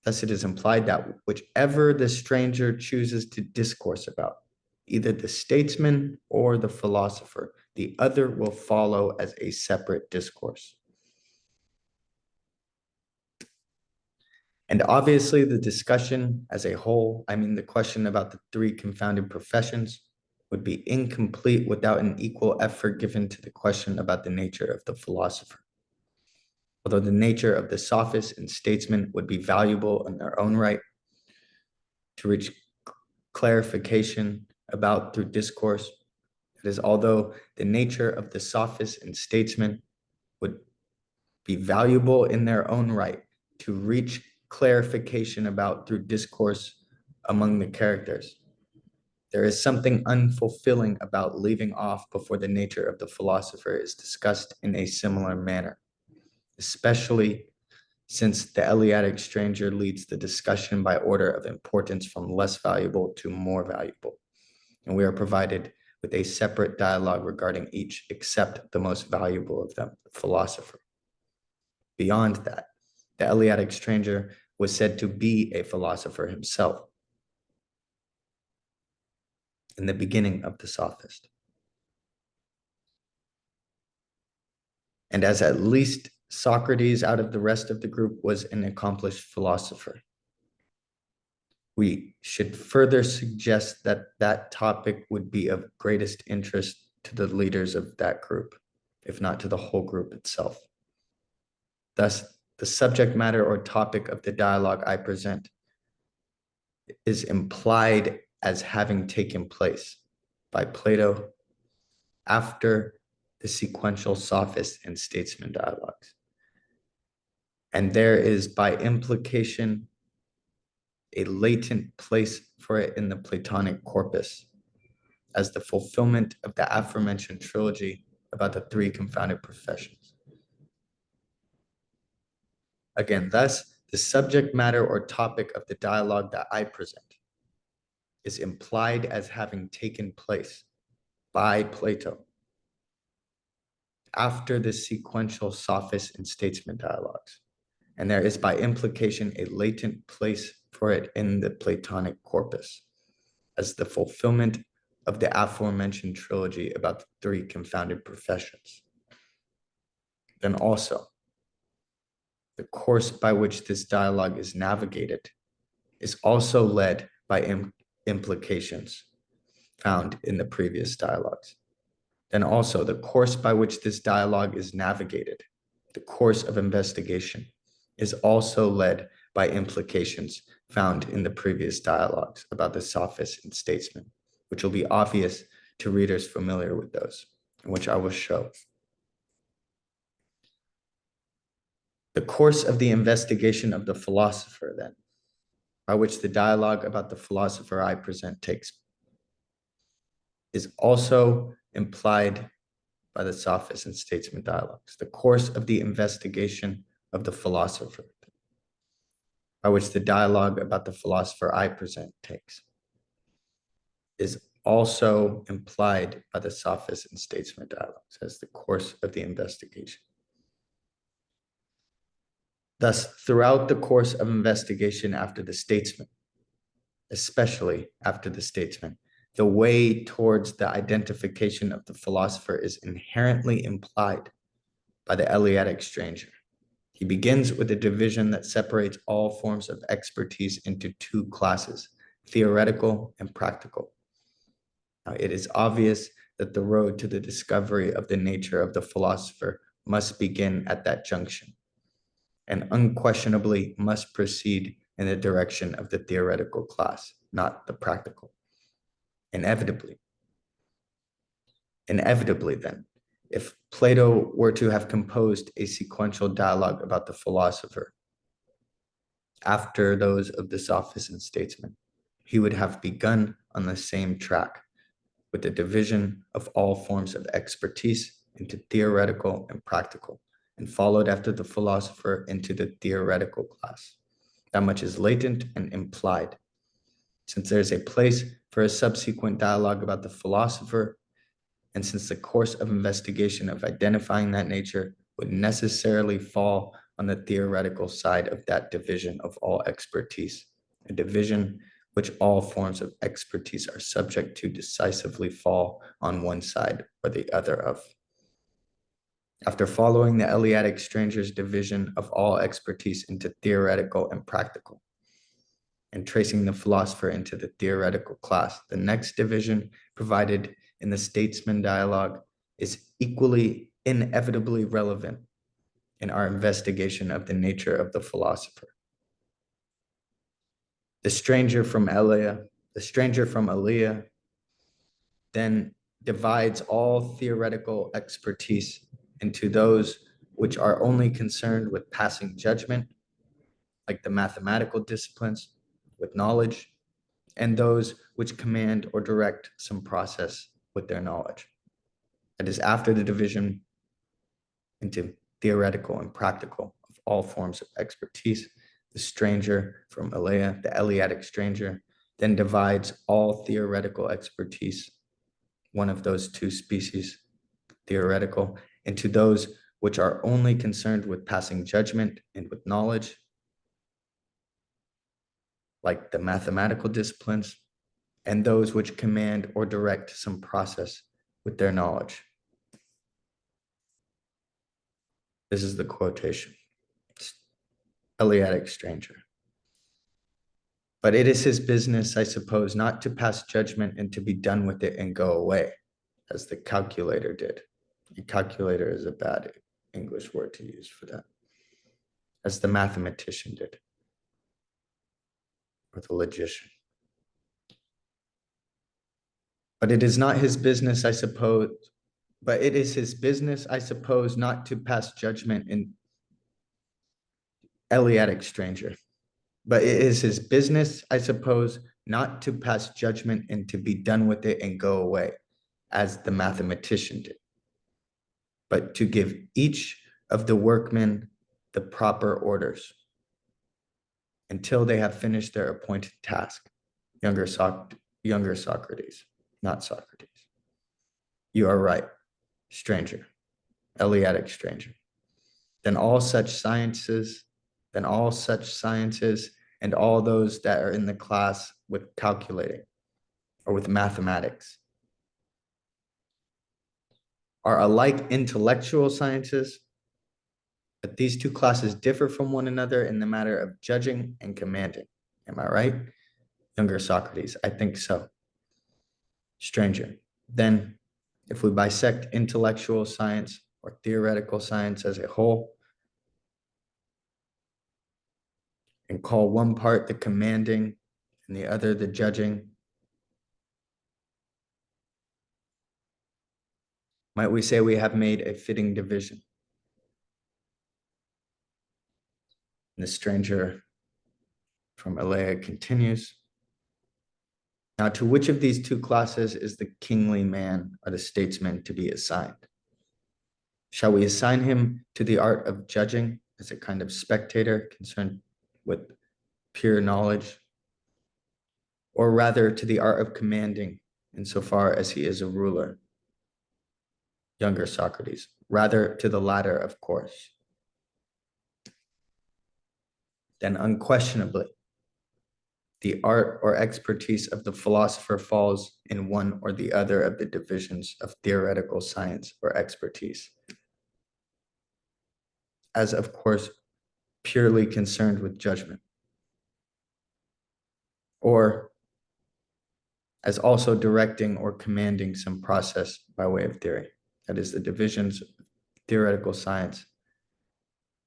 Thus it is implied that whichever the stranger chooses to discourse about, either the statesman or the philosopher, the other will follow as a separate discourse. And obviously the discussion as a whole, I mean the question about the three confounded professions, would be incomplete without an equal effort given to the question about the nature of the philosopher. Although the nature of the sophist and statesman would be valuable in their own right to reach clarification about through discourse, that is, although the nature of the sophist and statesman would be valuable in their own right to reach clarification about through discourse among the characters, there is something unfulfilling about leaving off before the nature of the philosopher is discussed in a similar manner, especially since the Eleatic stranger leads the discussion by order of importance from less valuable to more valuable. And we are provided with a separate dialogue regarding each except the most valuable of them, the philosopher. Beyond that, the Eleatic stranger was said to be a philosopher himself in the beginning of the sophist. And as at least Socrates out of the rest of the group was an accomplished philosopher, we should further suggest that that topic would be of greatest interest to the leaders of that group, if not to the whole group itself. Thus, the subject matter or topic of the dialogue I present is implied as having taken place by Plato after the sequential sophist and statesman dialogues. And there is, by implication, a latent place for it in the Platonic corpus as the fulfillment of the aforementioned trilogy about the three confounded professions. Again, thus, the subject matter or topic of the dialogue that I present is implied as having taken place by Plato after the sequential sophist and statesman dialogues. And there is by implication a latent place for it in the Platonic corpus as the fulfillment of the aforementioned trilogy about the three confounded professions. Then also, the course by which this dialogue is navigated is also led by implications found in the previous dialogues. Then also, the course by which this dialogue is navigated, the course of investigation, is also led by implications found in the previous dialogues about the sophists and statesmen, which will be obvious to readers familiar with those, which I will show. The course of the investigation of the philosopher, then, by which the dialogue about the philosopher I present takes, is also implied by the sophist and statesman dialogues. The course of the investigation of the philosopher, by which the dialogue about the philosopher I present takes, is also implied by the sophist and statesman dialogues as the course of the investigation. Thus, throughout the course of investigation after the statesman, especially after the statesman, the way towards the identification of the philosopher is inherently implied by the Eleatic stranger. He begins with a division that separates all forms of expertise into two classes, theoretical and practical. Now, it is obvious that the road to the discovery of the nature of the philosopher must begin at that junction, and unquestionably must proceed in the direction of the theoretical class, not the practical. Inevitably, then, if Plato were to have composed a sequential dialogue about the philosopher after those of the sophists and statesmen, he would have begun on the same track with the division of all forms of expertise into theoretical and practical, and followed after the philosopher into the theoretical class. That much is latent and implied. Since there is a place for a subsequent dialogue about the philosopher, and since the course of investigation of identifying that nature would necessarily fall on the theoretical side of that division of all expertise, a division which all forms of expertise are subject to decisively fall on one side or the other of. After following the Eleatic stranger's division of all expertise into theoretical and practical, and tracing the philosopher into the theoretical class, the next division provided in the statesman dialogue is equally inevitably relevant in our investigation of the nature of the philosopher. The stranger from Elea then divides all theoretical expertise into those which are only concerned with passing judgment, like the mathematical disciplines, with knowledge, and those which command or direct some process with their knowledge. That is, after the division into theoretical and practical of all forms of expertise, the stranger from Elea, the Eleatic stranger, then divides all theoretical expertise one of those two species, theoretical, into those which are only concerned with passing judgment and with knowledge, like the mathematical disciplines, and those which command or direct some process with their knowledge. This is the quotation. Eleatic stranger. But it is his business, I suppose, not to pass judgment and to be done with it and go away, as the calculator did. A calculator is a bad English word to use for that. As the mathematician did, or the logician. But it is not his business, I suppose, but it is his business, I suppose, not to pass judgment in Eleatic stranger. But it is his business, I suppose, not to pass judgment and to be done with it and go away, as the mathematician did, but to give each of the workmen the proper orders until they have finished their appointed task. Younger Socrates, not Socrates. You are right, stranger, Eleatic stranger. Then all such sciences and all those that are in the class with calculating or with mathematics are alike intellectual sciences, but these two classes differ from one another in the matter of judging and commanding. Am I right? Younger Socrates, I think so. Stranger, then if we bisect intellectual science or theoretical science as a whole and call one part the commanding and the other the judging, might we say we have made a fitting division? And the stranger from Elea continues. Now, to which of these two classes is the kingly man or the statesman to be assigned? Shall we assign him to the art of judging as a kind of spectator concerned with pure knowledge, or rather to the art of commanding insofar as he is a ruler? Younger Socrates, rather to the latter, of course. Then unquestionably, the art or expertise of the philosopher falls in one or the other of the divisions of theoretical science or expertise, as of course purely concerned with judgment, or as also directing or commanding some process by way of theory. That is, the divisions of theoretical science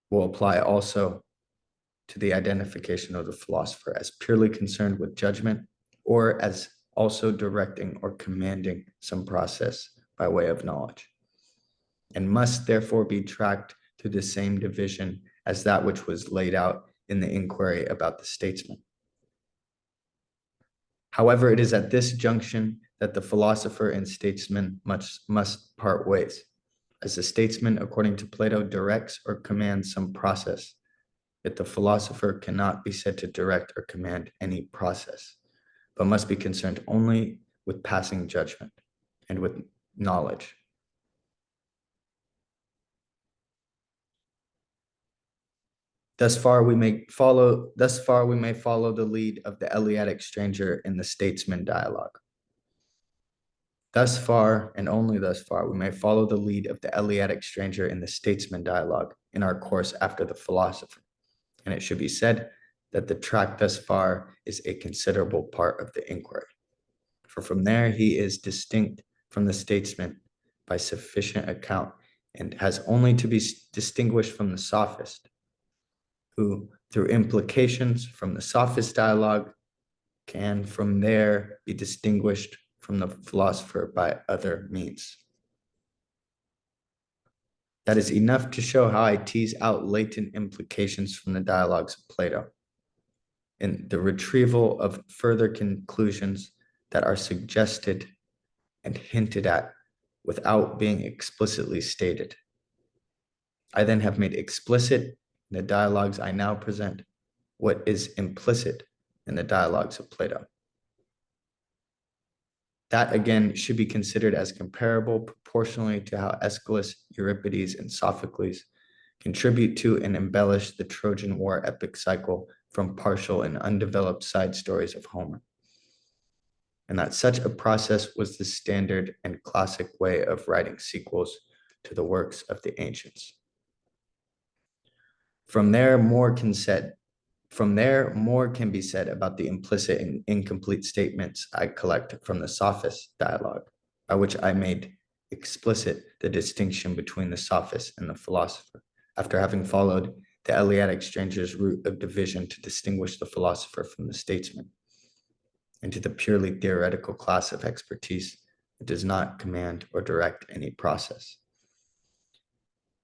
will apply also to the identification of the philosopher as purely concerned with judgment, or as also directing or commanding some process by way of knowledge, and must therefore be tracked to the same division as that which was laid out in the inquiry about the statesman. However, it is at this junction that the philosopher and statesman must part ways, as the statesman, according to Plato, directs or commands some process, yet the philosopher cannot be said to direct or command any process, but must be concerned only with passing judgment and with knowledge. Thus far we may follow the lead of the Eleatic stranger in the statesman dialogue. Thus far, and only thus far, we may follow the lead of the Eleatic stranger in the statesman dialogue in our course after the philosopher. And it should be said that the track thus far is a considerable part of the inquiry. For from there he is distinct from the statesman by sufficient account and has only to be distinguished from the sophist, who, through implications from the sophist dialogue, can from there be distinguished from the philosopher by other means. That is enough to show how I tease out latent implications from the dialogues of Plato in the retrieval of further conclusions that are suggested and hinted at without being explicitly stated. I then have made explicit in the dialogues I now present what is implicit in the dialogues of Plato. That again should be considered as comparable proportionally to how Aeschylus, Euripides, and Sophocles contribute to and embellish the Trojan War epic cycle from partial and undeveloped side stories of Homer. And that such a process was the standard and classic way of writing sequels to the works of the ancients. From there, more can be said about the implicit and incomplete statements I collect from the sophist dialogue, by which I made explicit the distinction between the sophist and the philosopher, after having followed the Eleatic stranger's route of division to distinguish the philosopher from the statesman, into the purely theoretical class of expertise that does not command or direct any process.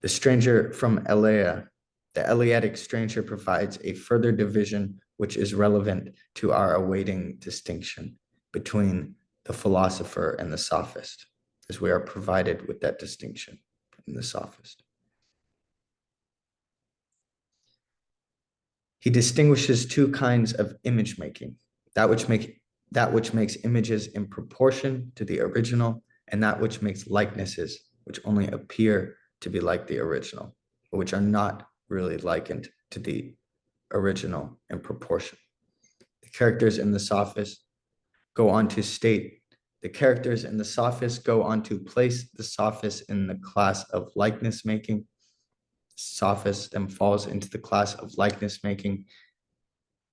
The stranger from Elea, the Eleatic stranger provides a further division which is relevant to our awaiting distinction between the philosopher and the sophist, as we are provided with that distinction in the sophist. He distinguishes two kinds of image making, that which makes images in proportion to the original, and that which makes likenesses which only appear to be like the original, but which are not really likened to the original in proportion. The characters in the sophist go on to place the sophist in the class of likeness making. Sophist then falls into the class of likeness making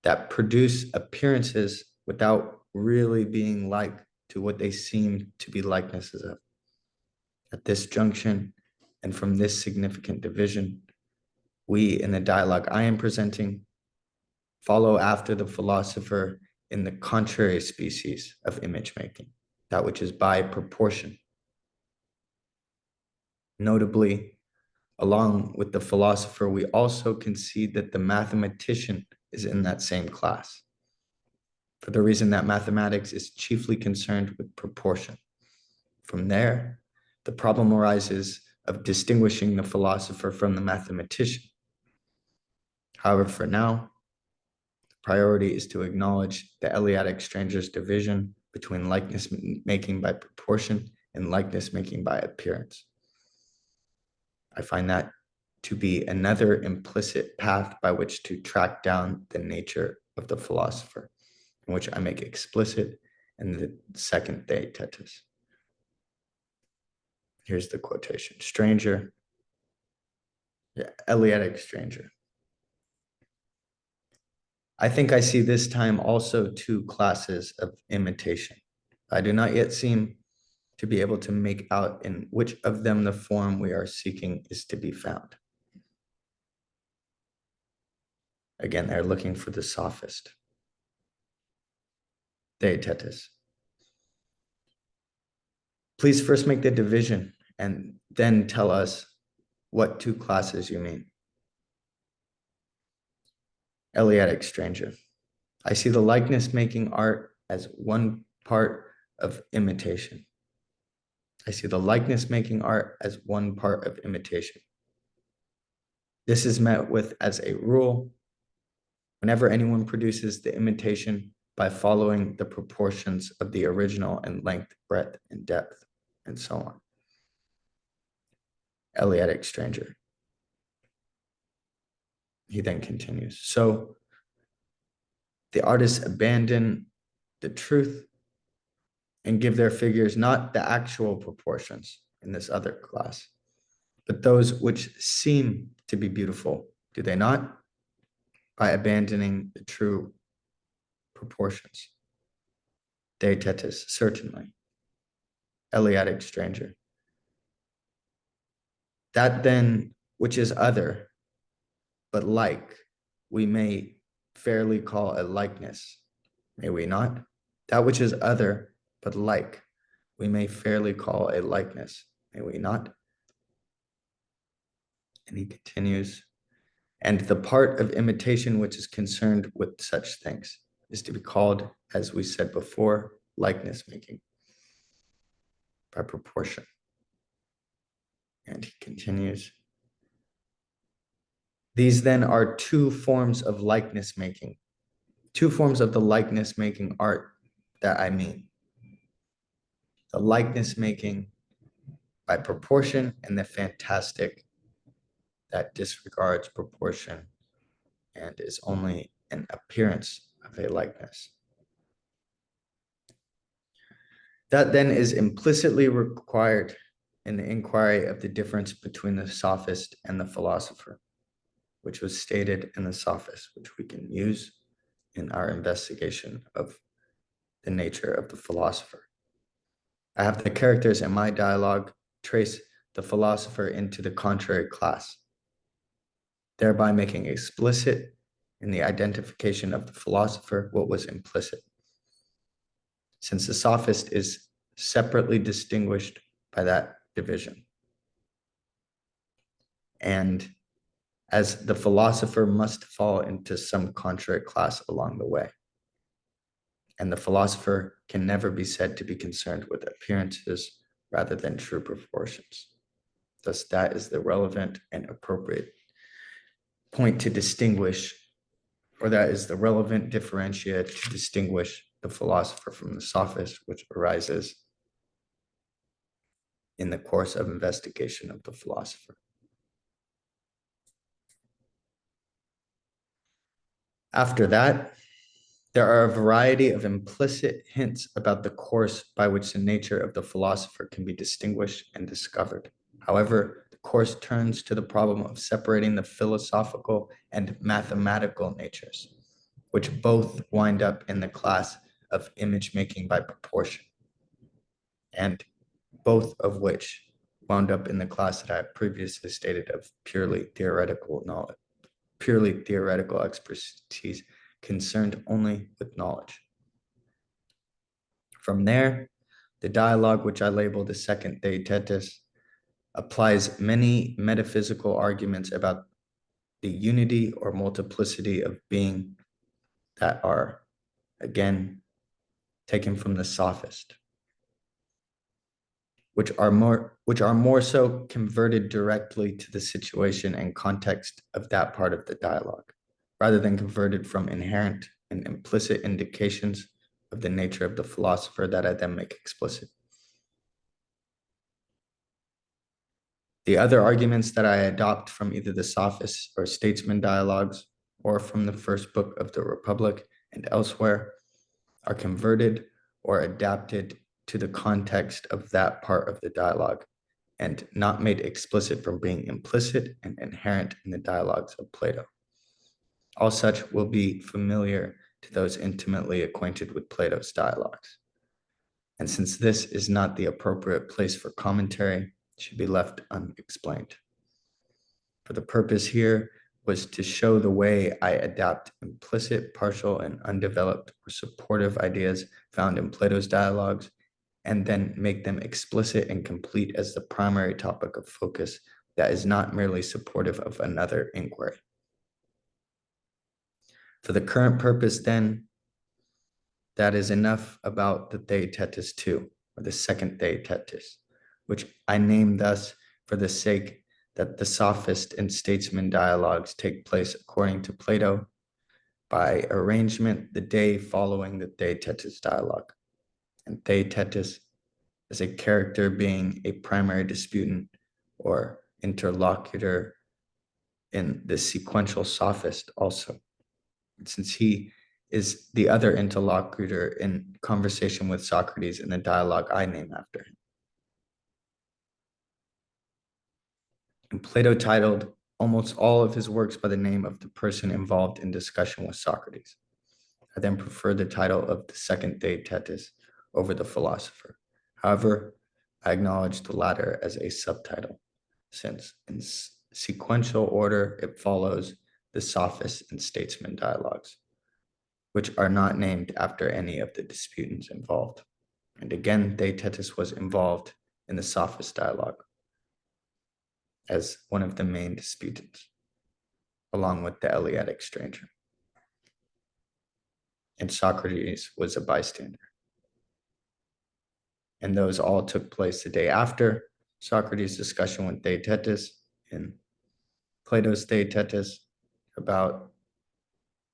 that produce appearances without really being like to what they seem to be likenesses of. At this junction, and from this significant division, we, in the dialogue I am presenting, follow after the philosopher in the contrary species of image making, that which is by proportion. Notably, along with the philosopher, we also concede that the mathematician is in that same class, for the reason that mathematics is chiefly concerned with proportion. From there, the problem arises of distinguishing the philosopher from the mathematician. However, for now, the priority is to acknowledge the Eleatic stranger's division between likeness making by proportion and likeness making by appearance. I find that to be another implicit path by which to track down the nature of the philosopher, in which I make explicit in the second Theaetetus. Here's the quotation. Stranger, Eleatic stranger. I think I see this time also two classes of imitation. I do not yet seem to be able to make out in which of them the form we are seeking is to be found. Again, they're looking for the sophist. Theaetetus. Please first make the division and then tell us what two classes you mean. Eleatic stranger. I see the likeness making art as one part of imitation. I see the likeness making art as one part of imitation. This is met with as a rule whenever anyone produces the imitation by following the proportions of the original in length, breadth, and depth, and so on. Eleatic stranger. He then continues. So the artists abandon the truth and give their figures not the actual proportions in this other class, but those which seem to be beautiful, do they not? By abandoning the true proportions. Theaetetus, certainly. Eleatic stranger. That then which is other, but like, we may fairly call a likeness, may we not? That which is other, but like, we may fairly call a likeness, may we not? And he continues, and the part of imitation which is concerned with such things is to be called, as we said before, likeness making by proportion. And he continues, these then are two forms of likeness making, two forms of the likeness making art that I mean. the likeness making by proportion, and the fantastic that disregards proportion and is only an appearance of a likeness. That then is implicitly required in the inquiry of the difference between the sophist and the philosopher, which was stated in the Sophist, which we can use in our investigation of the nature of the philosopher. I have the characters in my dialogue trace the philosopher into the contrary class, thereby making explicit in the identification of the philosopher what was implicit. Since the sophist is separately distinguished by that division. And as the philosopher must fall into some contrary class along the way. And the philosopher can never be said to be concerned with appearances rather than true proportions. Thus, that is the relevant and appropriate point to distinguish, or that is the relevant differentiate to distinguish the philosopher from the sophist, which arises in the course of investigation of the philosopher. After that, there are a variety of implicit hints about the course by which the nature of the philosopher can be distinguished and discovered. However, the course turns to the problem of separating the philosophical and mathematical natures, which both wind up in the class of image making by proportion, and both of which wound up in the class that I previously stated of purely theoretical knowledge, purely theoretical expertise concerned only with knowledge. From there, the dialogue, which I labeled the second theaetetus, applies many metaphysical arguments about the unity or multiplicity of being that are, again, taken from the sophist, which are more so converted directly to the situation and context of that part of the dialogue, rather than converted from inherent and implicit indications of the nature of the philosopher that I then make explicit. The other arguments that I adopt from either the sophist or statesman dialogues or from the first book of the Republic and elsewhere are converted or adapted to the context of that part of the dialogue and not made explicit from being implicit and inherent in the dialogues of Plato. All such will be familiar to those intimately acquainted with Plato's dialogues. And since this is not the appropriate place for commentary, it should be left unexplained. For the purpose here was to show the way I adapt implicit, partial, and undeveloped or supportive ideas found in Plato's dialogues, and then make them explicit and complete as the primary topic of focus that is not merely supportive of another inquiry. For the current purpose, then, that is enough about the theaetetus 2, or the second theaetetus, which I name thus for the sake that the sophist and statesman dialogues take place according to Plato by arrangement the day following the theaetetus dialogue. And theaetetus is a character being a primary disputant or interlocutor in the sequential sophist also. And since he is the other interlocutor in conversation with Socrates in the dialogue I name after him. And Plato titled almost all of his works by the name of the person involved in discussion with Socrates. I then prefer the title of the second theaetetus over the philosopher. However, I acknowledge the latter as a subtitle, since in sequential order it follows the sophist and statesman dialogues, which are not named after any of the disputants involved. And again, theaetetus was involved in the sophist dialogue as one of the main disputants, along with the Eleatic stranger. And Socrates was a bystander. And those all took place the day after Socrates' discussion with Theaetetus in Plato's Theaetetus about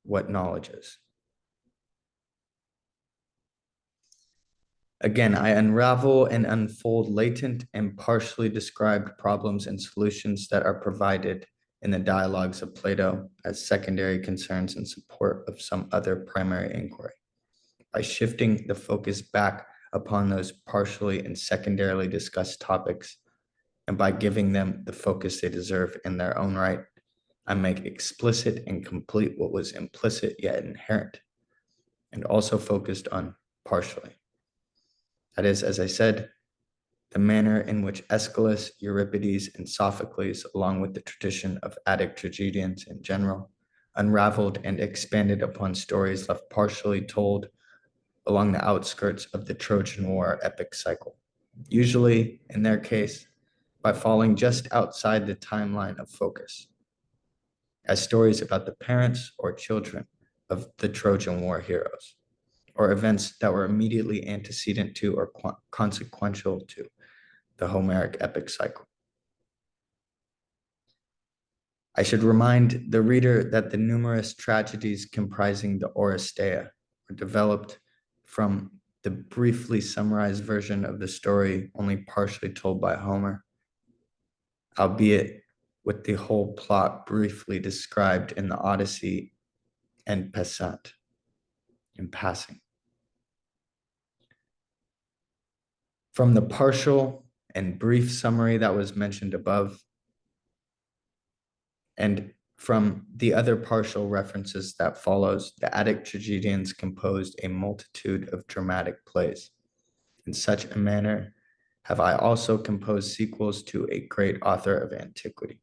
what knowledge is. Again, I unravel and unfold latent and partially described problems and solutions that are provided in the dialogues of Plato as secondary concerns in support of some other primary inquiry. By shifting the focus back upon those partially and secondarily discussed topics, and by giving them the focus they deserve in their own right, I make explicit and complete what was implicit yet inherent, and also focused on partially. That is, as I said, the manner in which Aeschylus, Euripides, and Sophocles, along with the tradition of Attic tragedians in general, unraveled and expanded upon stories left partially told along the outskirts of the Trojan War epic cycle, usually, in their case, by falling just outside the timeline of focus, as stories about the parents or children of the Trojan War heroes, or events that were immediately antecedent to or consequential to the Homeric epic cycle. I should remind the reader that the numerous tragedies comprising the Oresteia were developed from the briefly summarized version of the story only partially told by Homer, albeit with the whole plot briefly described in the Odyssey and passant, in passing. From the partial and brief summary that was mentioned above, and from the other partial references that follows, the Attic tragedians composed a multitude of dramatic plays. In such a manner have I also composed sequels to a great author of antiquity.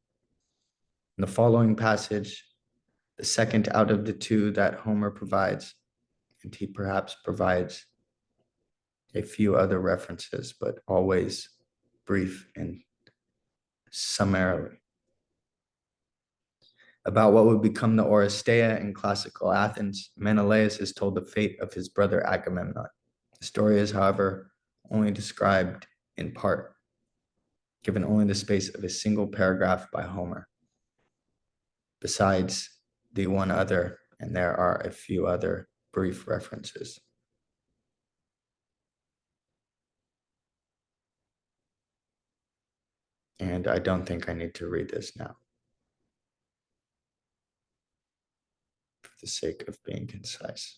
In the following passage, the second out of the two that Homer provides, and he perhaps provides a few other references, but always brief and summarily, about what would become the Oresteia in classical Athens. Menelaus is told the fate of his brother Agamemnon. The story is, however, only described in part, given only the space of a single paragraph by Homer, besides the one other, and there are a few other brief references. And I don't think I need to read this now, for the sake of being concise.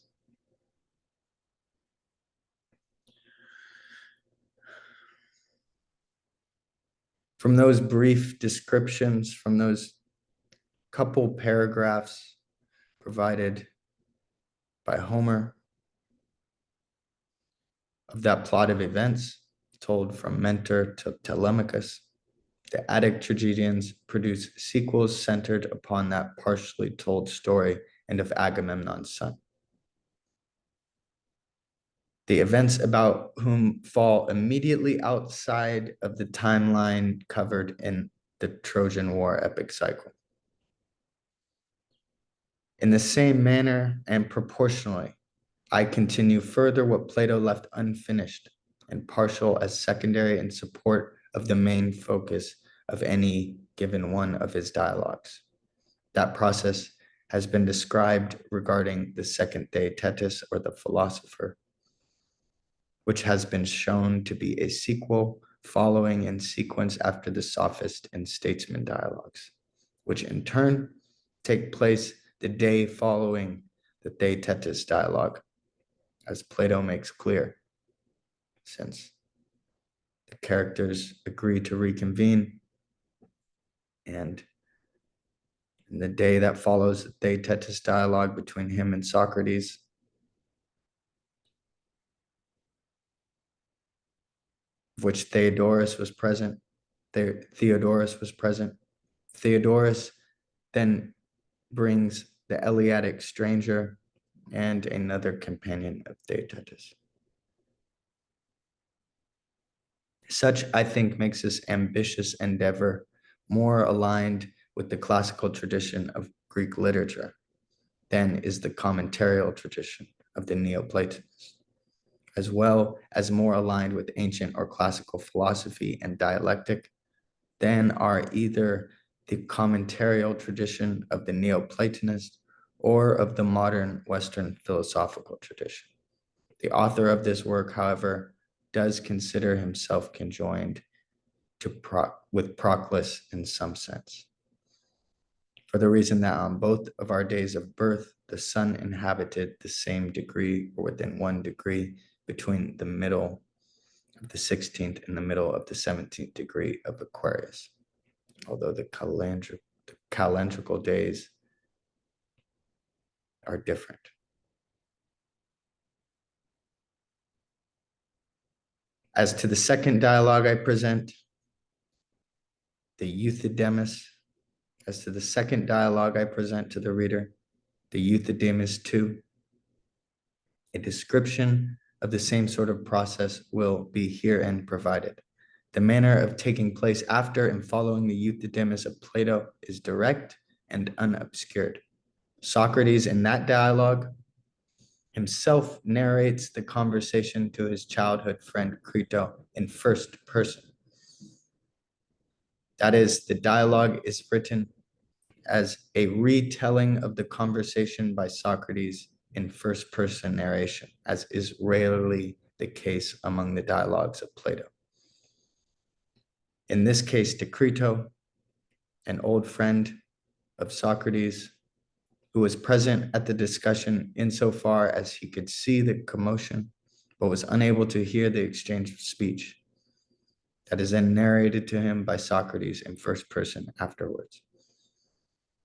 From those brief descriptions, from those couple paragraphs provided by Homer of that plot of events told from Mentor to Telemachus, the Attic tragedians produce sequels centered upon that partially told story and of Agamemnon's son. The events about whom fall immediately outside of the timeline covered in the Trojan War epic cycle. In the same manner and proportionally, I continue further what Plato left unfinished and partial as secondary in support of the main focus of any given one of his dialogues. That process has been described regarding the second Theaetetus, or the philosopher, which has been shown to be a sequel following in sequence after the sophist and statesman dialogues, which in turn take place the day following the Theaetetus dialogue, as Plato makes clear, since the characters agree to reconvene, and in the day that follows the Theaetetus dialogue between him and Socrates, of which Theodorus was present. Theodorus then brings the Eleatic stranger and another companion of Theaetetus. Such, I think, makes this ambitious endeavor more aligned with the classical tradition of Greek literature than is the commentarial tradition of the Neoplatonists, as well as more aligned with ancient or classical philosophy and dialectic than are either the commentarial tradition of the Neoplatonist or of the modern Western philosophical tradition. The author of this work, however, does consider himself conjoined with Proclus in some sense, for the reason that on both of our days of birth, the sun inhabited the same degree or within 1 degree between the middle of the 16th and the middle of the 17th degree of Aquarius, although the calendrical days are different. As to the second dialogue I present, the Euthydemus, as to the second dialogue I present to the reader, the Euthydemus 2, a description of the same sort of process will be herein provided. The manner of taking place after and following the Euthydemus of Plato is direct and unobscured. Socrates in that dialogue himself narrates the conversation to his childhood friend Crito in first person. That is, the dialogue is written as a retelling of the conversation by Socrates in first person narration, as is rarely the case among the dialogues of Plato. In this case, to Crito, an old friend of Socrates, who was present at the discussion insofar as he could see the commotion, but was unable to hear the exchange of speech, that is then narrated to him by Socrates in first person afterwards.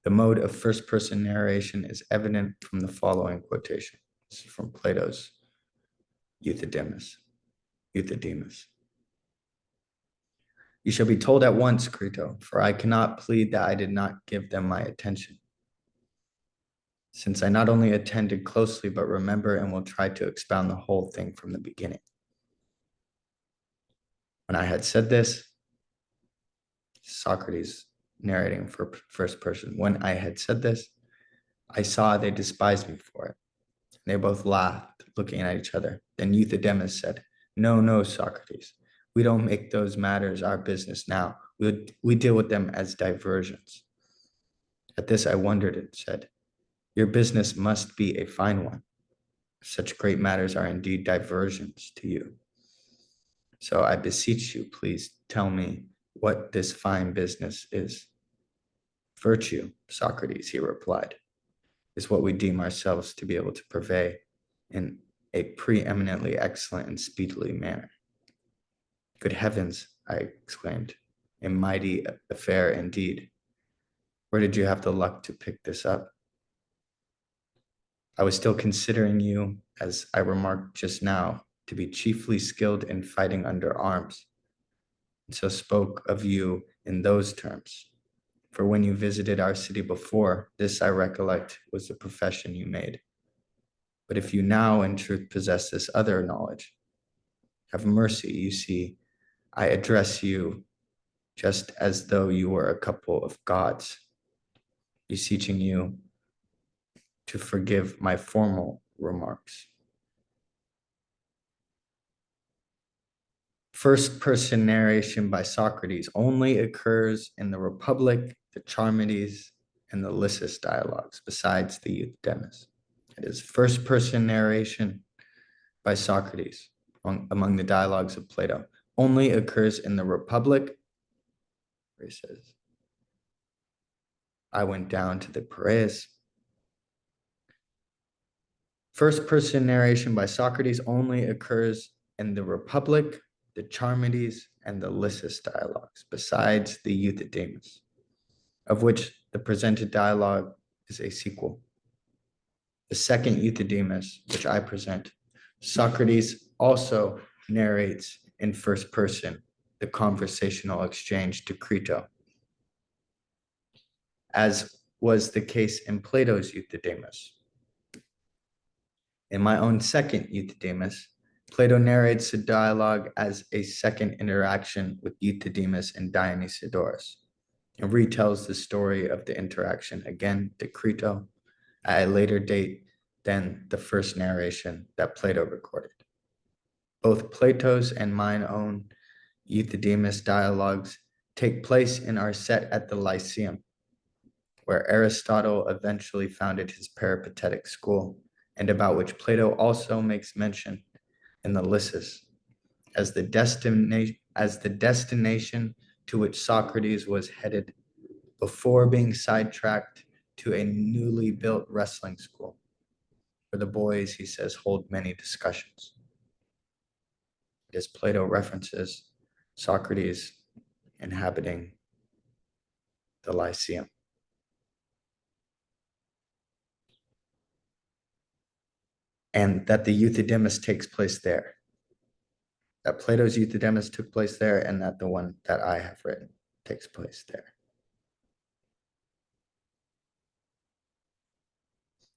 The mode of first person narration is evident from the following quotation. This is from Plato's Euthydemus. You shall be told at once, Crito, for I cannot plead that I did not give them my attention, since I not only attended closely, but remember and will try to expound the whole thing from the beginning. When I had said this, Socrates narrating for first person, when I had said this, I saw they despised me for it. They both laughed, looking at each other. Then Euthydemus said, No, no, Socrates, we don't make those matters our business now. We deal with them as diversions. At this I wondered and said, Your business must be a fine one. Such great matters are indeed diversions to you. So I beseech you, please tell me what this fine business is. Virtue, Socrates, he replied, is what we deem ourselves to be able to purvey in a preeminently excellent and speedily manner. Good heavens, I exclaimed, a mighty affair indeed. Where did you have the luck to pick this up? I was still considering you, as I remarked just now, to be chiefly skilled in fighting under arms, and so spoke of you in those terms. For when you visited our city before, this I recollect was the profession you made. But if you now in truth possess this other knowledge, have mercy, you see, I address you just as though you were a couple of gods, beseeching you to forgive my formal remarks. First person narration by Socrates only occurs in the Republic, the Charmides, and the Lysis dialogues, besides the Euthydemus. It is first person narration by Socrates among the dialogues of Plato only occurs in the Republic, where he says, I went down to the Piraeus. First person narration by Socrates only occurs in the Republic, the Charmides, and the Lysis dialogues, besides the Euthydemus, of which the presented dialogue is a sequel. The second Euthydemus, which I present, Socrates also narrates in first person the conversational exchange to Crito, as was the case in Plato's Euthydemus. In my own second Euthydemus, Plato narrates the dialogue as a second interaction with Euthydemus and Dionysiodorus, and retells the story of the interaction again to Crito at a later date than the first narration that Plato recorded. Both Plato's and mine own Euthydemus dialogues take place and are set at the Lyceum, where Aristotle eventually founded his peripatetic school, and about which Plato also makes mention in the Lysis, as the destination to which Socrates was headed before being sidetracked to a newly built wrestling school, where the boys, he says, hold many discussions. As Plato references Socrates inhabiting the Lyceum. And that the Euthydemus takes place there. That Plato's Euthydemus took place there, and that the one that I have written takes place there.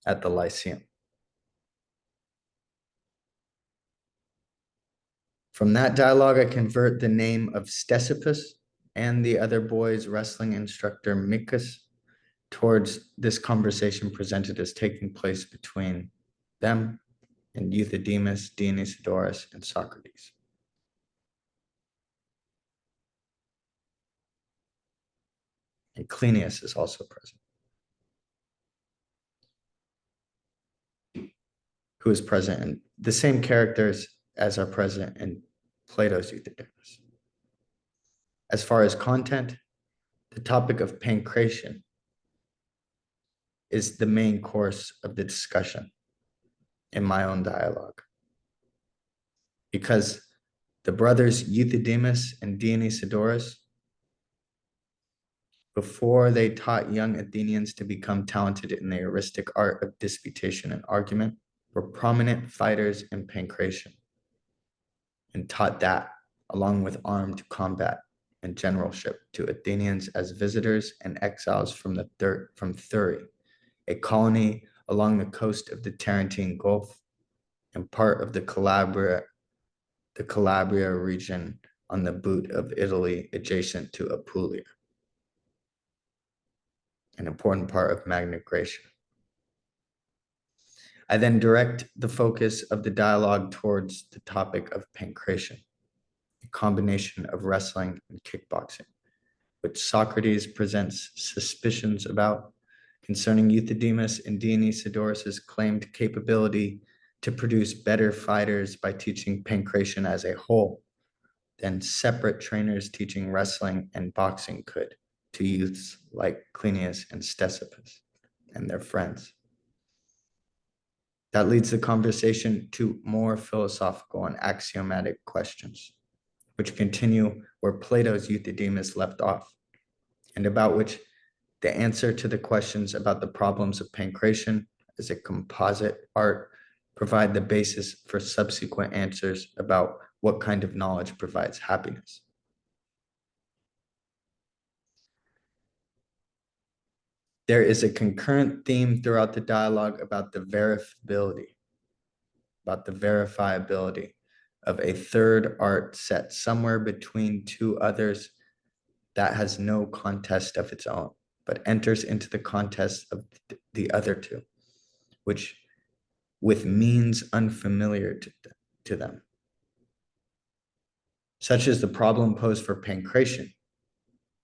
At the Lyceum. From that dialogue, I convert the name of Ctesippus and the other boy's wrestling instructor, Micus, towards this conversation presented as taking place between them and Euthydemus, Dionysiodorus, and Socrates. And Cleinias is also present, who is present in the same characters as are present in Plato's Euthydemus. As far as content, the topic of pancreation is the main course of the discussion in my own dialogue. Because the brothers Euthydemus and Dionysiodorus, before they taught young Athenians to become talented in the heuristic art of disputation and argument, were prominent fighters in pancreation, and taught that along with armed combat and generalship to Athenians as visitors and exiles from Thurii, a colony along the coast of the Tarentine Gulf and part of the Calabria region on the boot of Italy adjacent to Apulia, an important part of Magna Graecia. I then direct the focus of the dialogue towards the topic of pancreation, a combination of wrestling and kickboxing, which Socrates presents suspicions about concerning Euthydemus and Dionysiodorus's claimed capability to produce better fighters by teaching pancreation as a whole than separate trainers teaching wrestling and boxing could to youths like Cleinias and Ctesippus and their friends. That leads the conversation to more philosophical and axiomatic questions, which continue where Plato's Euthydemus left off, and about which the answer to the questions about the problems of pancreation as a composite art provide the basis for subsequent answers about what kind of knowledge provides happiness. There is a concurrent theme throughout the dialogue about the verifiability of a third art set somewhere between two others that has no contest of its own, but enters into the contest of the other two, which with means unfamiliar to them. Such is the problem posed for pancreation,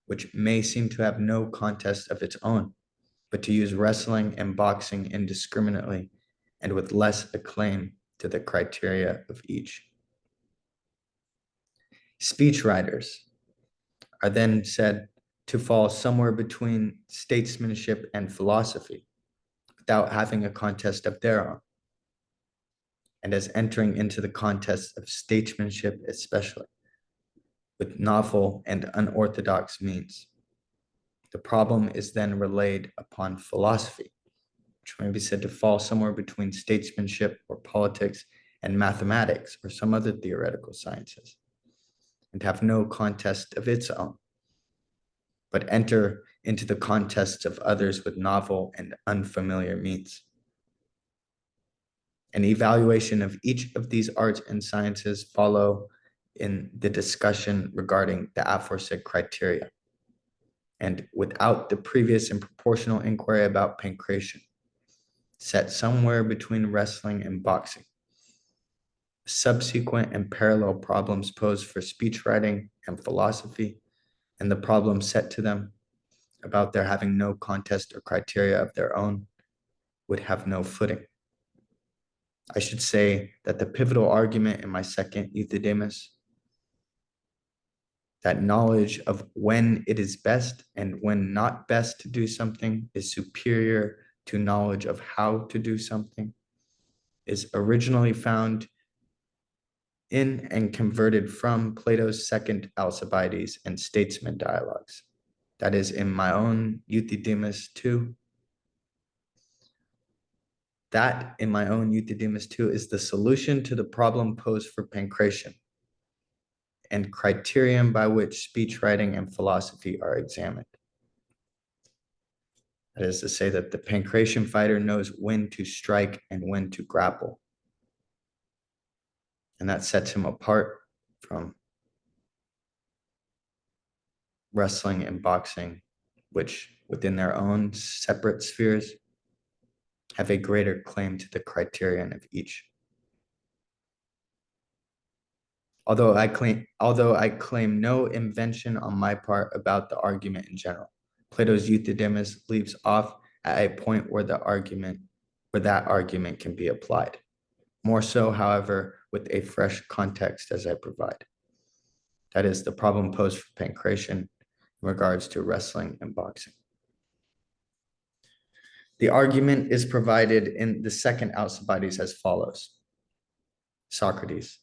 which may seem to have no contest of its own, but to use wrestling and boxing indiscriminately and with less acclaim to the criteria of each. Speech writers are then said to fall somewhere between statesmanship and philosophy without having a contest of their own, and as entering into the contest of statesmanship especially, with novel and unorthodox means. The problem is then relayed upon philosophy, which may be said to fall somewhere between statesmanship or politics and mathematics or some other theoretical sciences, and have no contest of its own, but enter into the contests of others with novel and unfamiliar means. An evaluation of each of these arts and sciences follow in the discussion regarding the aforesaid criteria, and without the previous and proportional inquiry about pancreation, set somewhere between wrestling and boxing. Subsequent and parallel problems posed for speech writing and philosophy, and the problem set to them about their having no contest or criteria of their own, would have no footing. I should say that the pivotal argument in my second Euthydemus that knowledge of when it is best and when not best to do something is superior to knowledge of how to do something, is originally found in and converted from Plato's second Alcibiades and Statesman dialogues. That is in my own Euthydemus 2. That in my own Euthydemus 2 is the solution to the problem posed for pancreation and criterion by which speech writing and philosophy are examined. That is to say that the pancreation fighter knows when to strike and when to grapple. And that sets him apart from wrestling and boxing, which within their own separate spheres have a greater claim to the criterion of each. Although I claim no invention on my part about the argument in general, Plato's Euthydemus leaves off at a point where that argument can be applied. More so, however, with a fresh context as I provide. That is the problem posed for pancreation in regards to wrestling and boxing. The argument is provided in the second Alcibiades as follows. Socrates,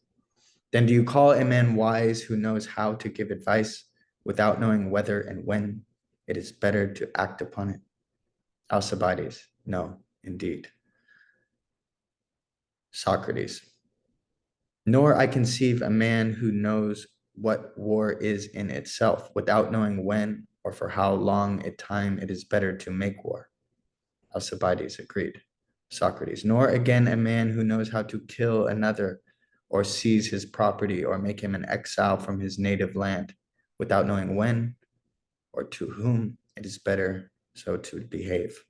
then do you call a man wise who knows how to give advice without knowing whether and when it is better to act upon it? Alcibiades, no, indeed. Socrates, nor I conceive a man who knows what war is in itself without knowing when or for how long a time it is better to make war. Alcibiades agreed. Socrates, nor again a man who knows how to kill another or seize his property or make him an exile from his native land without knowing when or to whom it is better so to behave.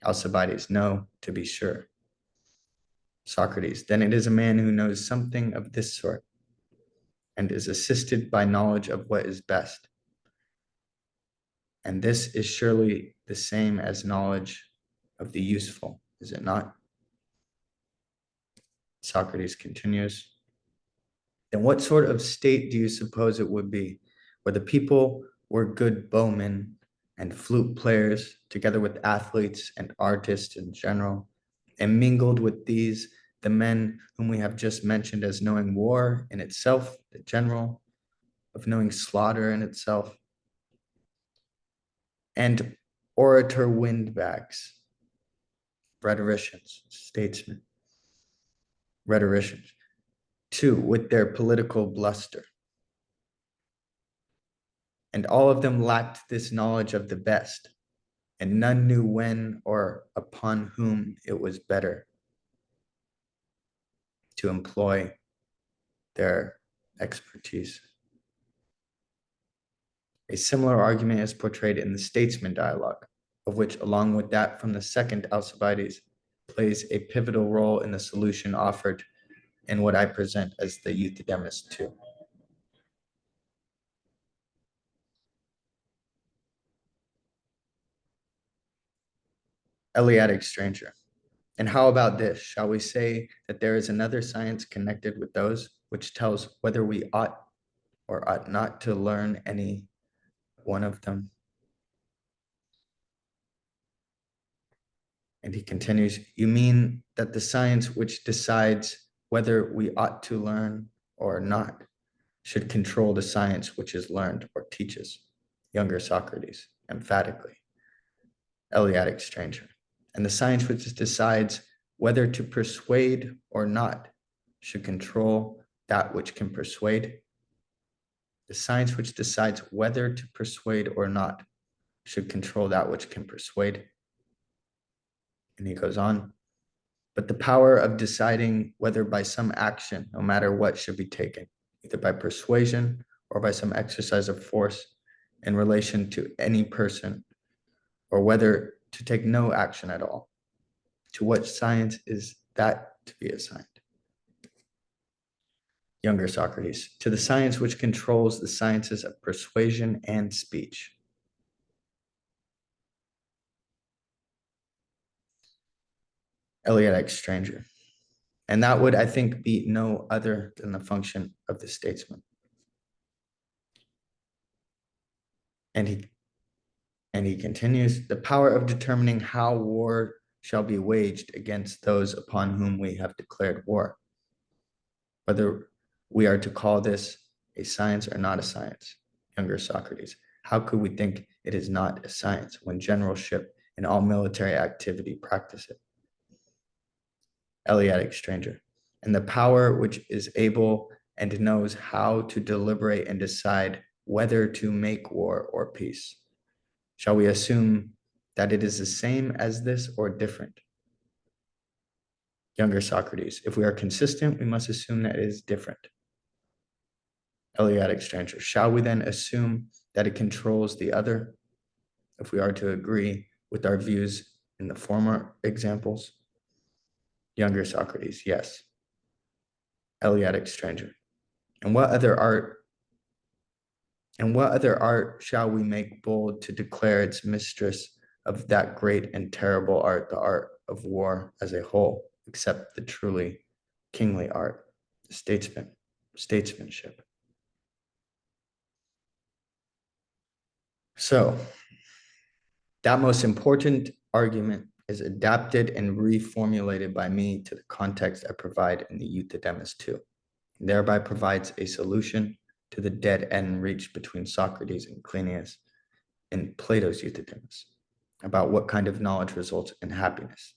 Alcibiades, no, to be sure. Socrates, then it is a man who knows something of this sort and is assisted by knowledge of what is best. And this is surely the same as knowledge of the useful, is it not? Socrates continues, then what sort of state do you suppose it would be where the people were good bowmen and flute players, together with athletes and artists in general, and mingled with these the men whom we have just mentioned as knowing war in itself, the general, of knowing slaughter in itself, and orator windbags, rhetoricians, statesmen, rhetoricians, too, with their political bluster. And all of them lacked this knowledge of the best, and none knew when or upon whom it was better to employ their expertise. A similar argument is portrayed in the Statesman dialogue, of which, along with that from the second Alcibiades, plays a pivotal role in the solution offered in what I present as the Euthydemus 2. Eleatic stranger. And how about this? Shall we say that there is another science connected with those which tells whether we ought or ought not to learn any one of them? And he continues, you mean that the science which decides whether we ought to learn or not should control the science which is learned or teaches? Younger Socrates, emphatically. Eleatic stranger. And the science which decides whether to persuade or not should control that which can persuade. The science which decides whether to persuade or not should control that which can persuade. And he goes on, but the power of deciding whether by some action, no matter what, should be taken, either by persuasion or by some exercise of force in relation to any person, or whether to take no action at all. To what science is that to be assigned? Younger Socrates, to the science which controls the sciences of persuasion and speech. Eleatic stranger. And that would, I think, be no other than the function of the statesman. And he continues, the power of determining how war shall be waged against those upon whom we have declared war. Whether we are to call this a science or not a science, younger Socrates, how could we think it is not a science when generalship and all military activity practice it? Eleatic stranger, and the power which is able and knows how to deliberate and decide whether to make war or peace. Shall we assume that it is the same as this or different? Younger Socrates, if we are consistent, we must assume that it is different. Eleatic stranger, shall we then assume that it controls the other if we are to agree with our views in the former examples? Younger Socrates, yes. Eleatic stranger, and what other art shall we make bold to declare its mistress of that great and terrible art, the art of war as a whole, except the truly kingly art, statesmanship? So that most important argument is adapted and reformulated by me to the context I provide in the Euthydemus 2, and thereby provides a solution to the dead end reached between Socrates and Cleinias in Plato's Euthydemus about what kind of knowledge results in happiness.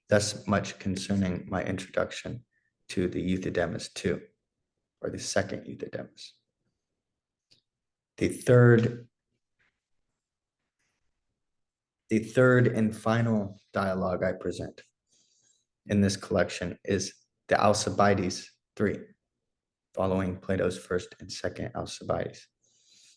Thus much concerning my introduction to the Euthydemus 2, or the second Euthydemus. The third and final dialogue I present in this collection is the Alcibiades 3, following Plato's first and second Alcibiades.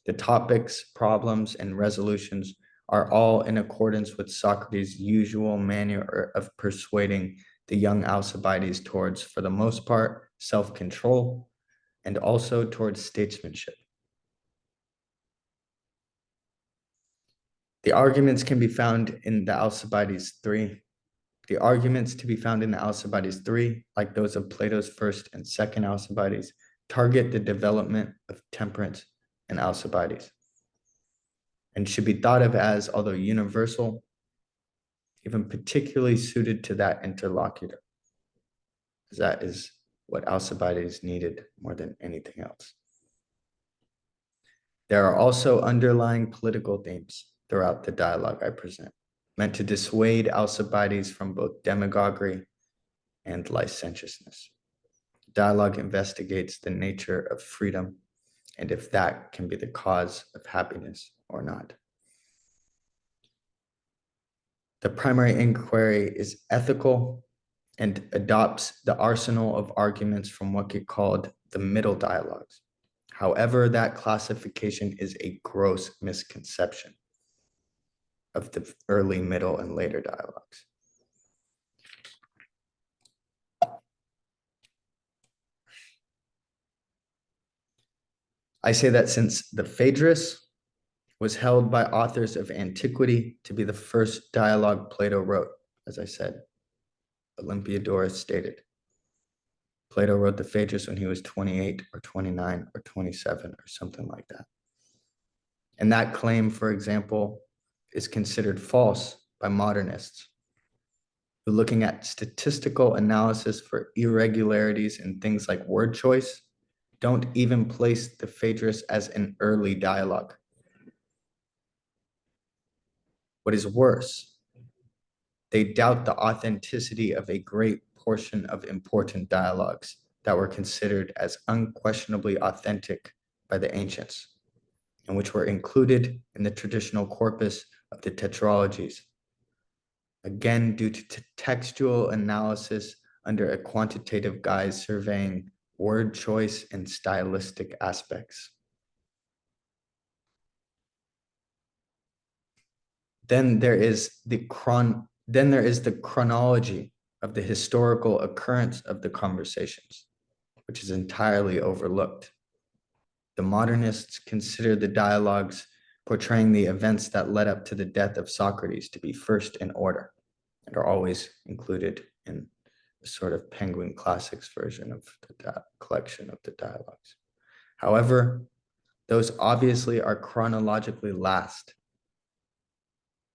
The topics, problems, and resolutions are all in accordance with Socrates' usual manner of persuading the young Alcibiades towards, for the most part, self-control and also towards statesmanship. The arguments can be found in the Alcibiades 3. The arguments to be found in the Alcibiades 3, like those of Plato's first and second Alcibiades, target the development of temperance in Alcibiades and should be thought of as, although universal, even particularly suited to that interlocutor, because that is what Alcibiades needed more than anything else. There are also underlying political themes throughout the dialogue I present, meant to dissuade Alcibiades from both demagoguery and licentiousness. Dialogue investigates the nature of freedom and if that can be the cause of happiness or not. The primary inquiry is ethical and adopts the arsenal of arguments from what get called the middle dialogues. However, that classification is a gross misconception of the early, middle, and later dialogues. I say that since the Phaedrus was held by authors of antiquity to be the first dialogue Plato wrote, as I said, Olympiodorus stated. Plato wrote the Phaedrus when he was 28 or 29 or 27 or something like that. And that claim, for example, is considered false by modernists who, looking at statistical analysis for irregularities in things like word choice, don't even place the Phaedrus as an early dialogue. What is worse, they doubt the authenticity of a great portion of important dialogues that were considered as unquestionably authentic by the ancients, and which were included in the traditional corpus of the tetralogies, again due to textual analysis under a quantitative guise surveying word choice and stylistic aspects. Then there is the chronology of the historical occurrence of the conversations, which is entirely overlooked. The modernists consider the dialogues portraying the events that led up to the death of Socrates to be first in order and are always included in a sort of Penguin Classics version of the collection of the dialogues. However, Those obviously are chronologically last.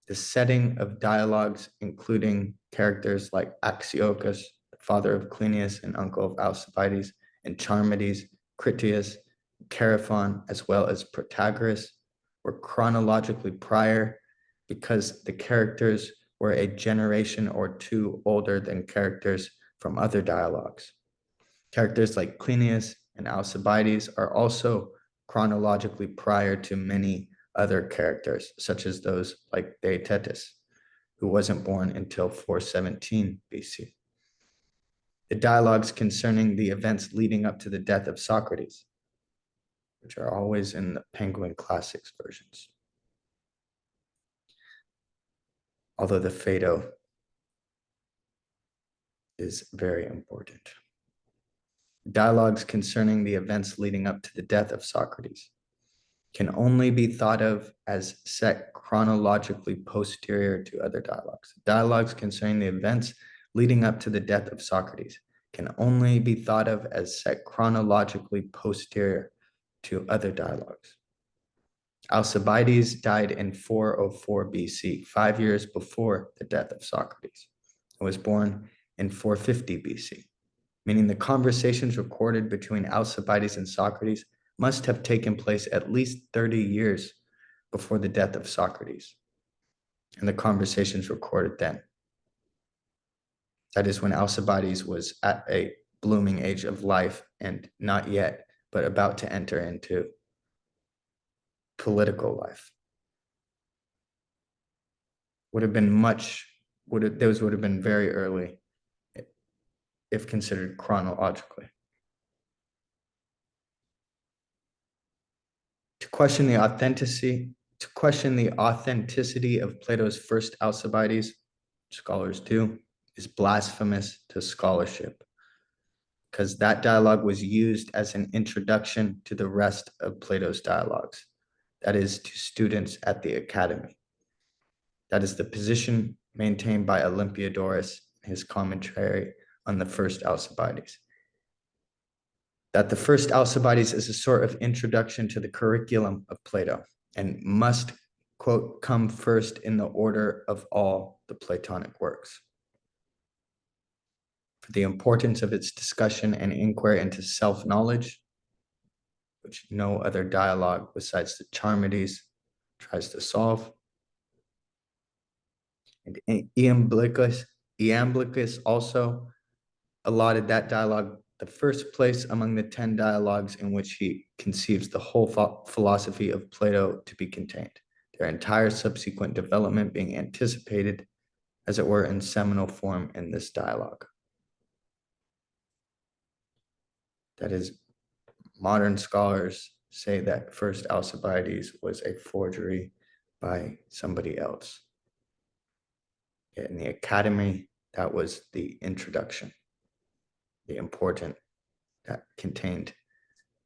The setting of dialogues, including characters like Axiochus, father of Cleinias and uncle of Alcibiades, and Charmides, Critias, Charaphon, as well as Protagoras, were chronologically prior because the characters were a generation or two older than characters from other dialogues. Characters like Cleinias and Alcibiades are also chronologically prior to many other characters, such as those like Theaetetus, who wasn't born until 417 BC. The dialogues concerning the events leading up to the death of Socrates, which are always in the Penguin Classics versions. Although the Phaedo is very important. Dialogues concerning the events leading up to the death of Socrates can only be thought of as set chronologically posterior to other dialogues. Dialogues concerning the events leading up to the death of Socrates can only be thought of as set chronologically posterior to other dialogues. Alcibiades died in 404 BC, 5 years before the death of Socrates, and was born in 450 BC, meaning the conversations recorded between Alcibiades and Socrates must have taken place at least 30 years before the death of Socrates, and the conversations recorded then. That is when Alcibiades was at a blooming age of life and not yet, but about to enter into political life. Those would have been very early if considered chronologically. To question the authenticity of Plato's first Alcibiades, scholars do, is blasphemous to scholarship, because that dialogue was used as an introduction to the rest of Plato's dialogues, that is, to students at the academy. That is the position maintained by Olympiodorus in his commentary on the first Alcibiades. That the first Alcibiades is a sort of introduction to the curriculum of Plato and must, quote, come first in the order of all the Platonic works. For the importance of its discussion and inquiry into self-knowledge, which no other dialogue besides the Charmides tries to solve. And Iamblichus also allotted that dialogue the first place among the 10 dialogues in which he conceives the whole philosophy of Plato to be contained, their entire subsequent development being anticipated, as it were, in seminal form in this dialogue. That is, modern scholars say that first Alcibiades was a forgery by somebody else. In the academy, that was the introduction, the important, that contained